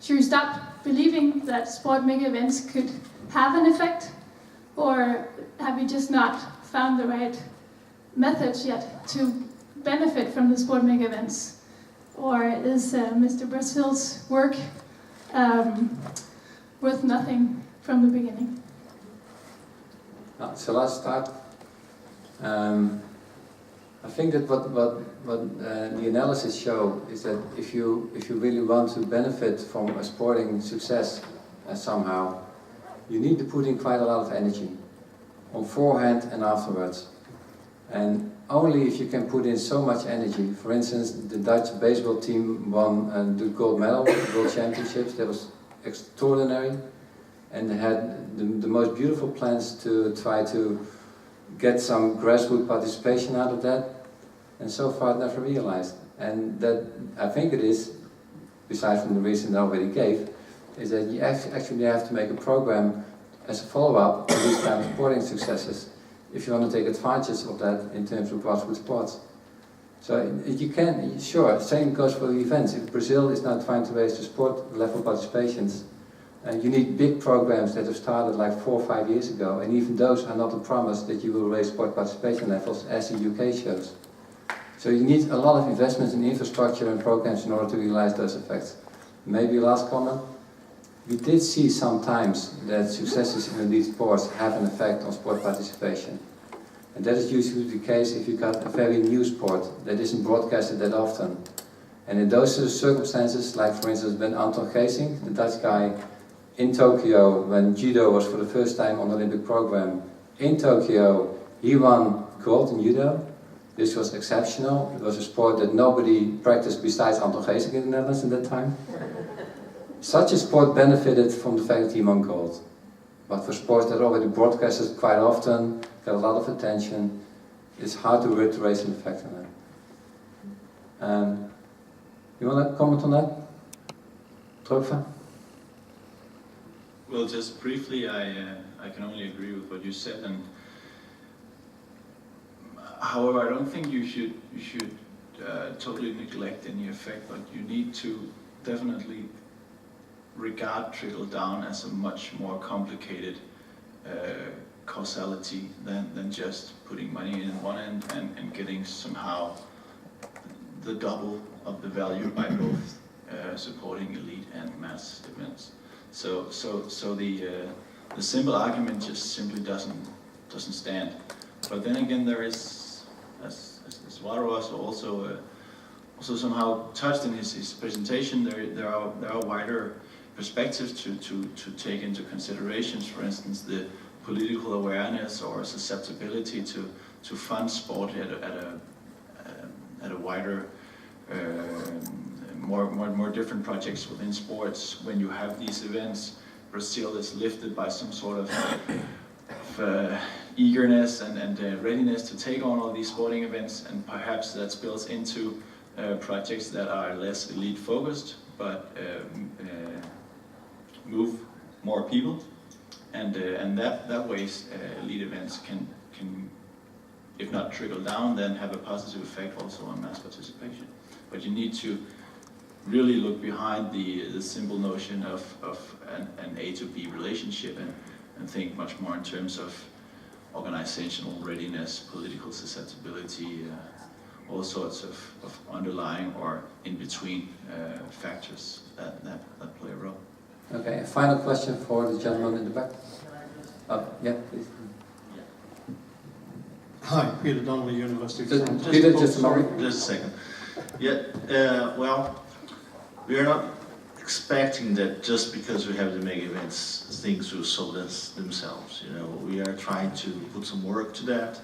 Should we stop believing that sport mega events could have an effect, or have we just not found the right methods yet to benefit from the sport mega events? Or is Mr. Breedveld's work worth nothing from the beginning? So let's start. I think that what the analysis show is that if you really want to benefit from a sporting success somehow, you need to put in quite a lot of energy on forehand and afterwards. And only if you can put in so much energy. For instance, the Dutch baseball team won the gold medal at the World Championships. That was extraordinary, and they had the most beautiful plans to try to get some grassroots participation out of that, and so far never realized. And that, I think it is, besides from the reason I already gave, is that you actually have to make a program as a follow-up to these kind of sporting successes if you want to take advantage of that in terms of grassroots sports. So you can, sure, same goes for the events. If Brazil is now trying to raise the sport level participations, you need big programs that have started like 4 or 5 years ago, and even those are not a promise that you will raise sport participation levels as the UK shows. So you need a lot of investments in infrastructure and programs in order to realize those effects. Maybe last comment. We did see sometimes that successes in elite sports have an effect on sport participation. And that is usually the case if you've got a very new sport that isn't broadcasted that often. And in those circumstances, like for instance when Anton Geesink, the Dutch guy, in Tokyo, when judo was for the first time on the Olympic program, in Tokyo, he won gold in judo. This was exceptional. It was a sport that nobody practiced besides Anton Geesink in the Netherlands at that time. Such a sport benefited from the fact that he won gold. But for sports that are already broadcasted quite often, get a lot of attention, it's hard to raise an effect on that. You want to comment on that? Trygve? Well, just briefly, I can only agree with what you said, and however, I don't think you should totally neglect any effect, but you need to definitely regard trickle down as a much more complicated causality than just putting money in one end and getting somehow the double of the value by both supporting elite and mass events. So the simple argument just simply doesn't stand. But then again, there is, as Eduardo also somehow touched in his presentation, there are wider perspectives to take into considerations, for instance, the political awareness or susceptibility to fund sport at a wider, more different projects within sports. When you have these events, Brazil is lifted by some sort of eagerness and readiness to take on all these sporting events, and perhaps that spills into projects that are less elite focused, but move more people, and that way elite events can, if not trickle down, then have a positive effect also on mass participation. But you need to really look behind the simple notion of an A to B relationship and think much more in terms of organizational readiness, political susceptibility, all sorts of underlying or in-between factors that play a role. Okay, a final question for the gentleman in the back. Oh, yeah, please. Hi, Peter Donnelly, University of Peter, just a moment. Just a second. Yeah, well, we are not expecting that just because we have the mega events, things will solve themselves. You know, we are trying to put some work to that.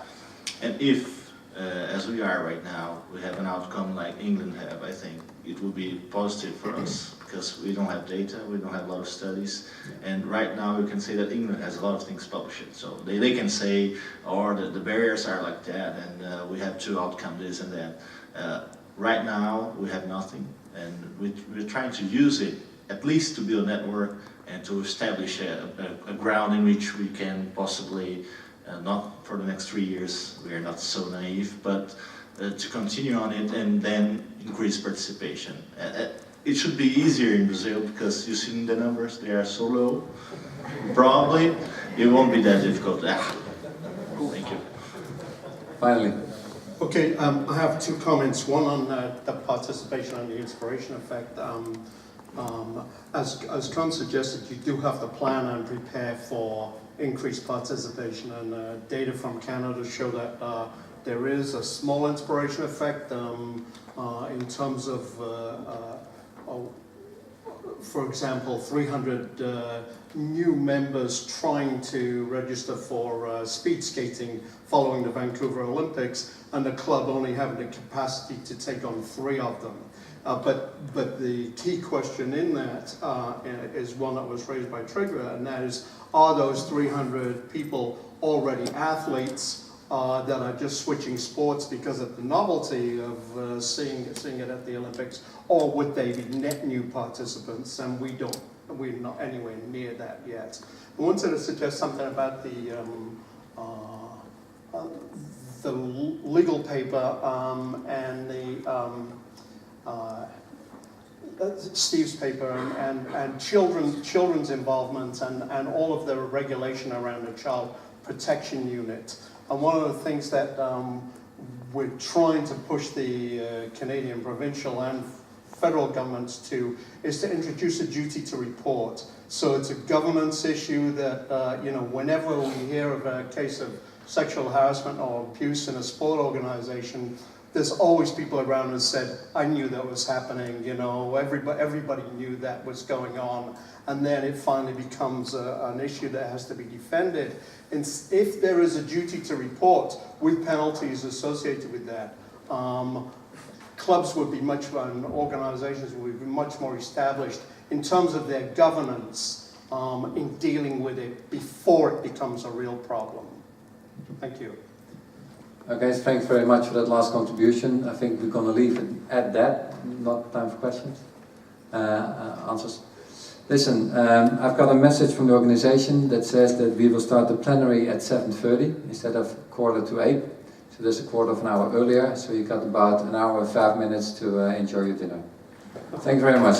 And if, as we are right now, we have an outcome like England have, I think it will be positive for us because we don't have data, we don't have a lot of studies. And right now we can say that England has a lot of things published. So they can say, or the barriers are like that, and we have to outcome this and that. Right now we have nothing. And we're trying to use it, at least to build a network and to establish a ground in which we can possibly, not for the next 3 years, we are not so naive, but to continue on it and then increase participation. It should be easier in Brazil because you've seen the numbers, they are so low. Probably it won't be that difficult. Thank you. Finally. Okay, I have two comments. One on the participation and the inspiration effect. As Koen suggested, you do have to plan and prepare for increased participation, and data from Canada show that there is a small inspiration effect in terms of, for example, 300 new members trying to register for speed skating following the Vancouver Olympics, and the club only having the capacity to take on 3 of them. But the key question in that is one that was raised by Trygve, and that is, are those 300 people already athletes that are just switching sports because of the novelty of seeing it at the Olympics, or would they be net new participants? And we're not anywhere near that yet. I wanted to suggest something about the legal paper and Steve's paper and children's involvement and all of the regulation around the child protection unit. And one of the things that we're trying to push the Canadian provincial and federal governments to is to introduce a duty to report. So it's a governance issue that, whenever we hear of a case of sexual harassment or abuse in a sport organization, there's always people around who said, I knew that was happening, everybody knew that was going on. And then it finally becomes an issue that has to be defended. And if there is a duty to report with penalties associated with that, clubs would be and organizations would be much more established in terms of their governance in dealing with it before it becomes a real problem. Thank you. Okay, thanks very much for that last contribution. I think we're going to leave it at that. Not time for questions, answers. Listen, I've got a message from the organization that says that we will start the plenary at 7:30 instead of 7:45. So there's a quarter of an hour earlier, so you got about an hour and 5 minutes to enjoy your dinner. Thanks very much.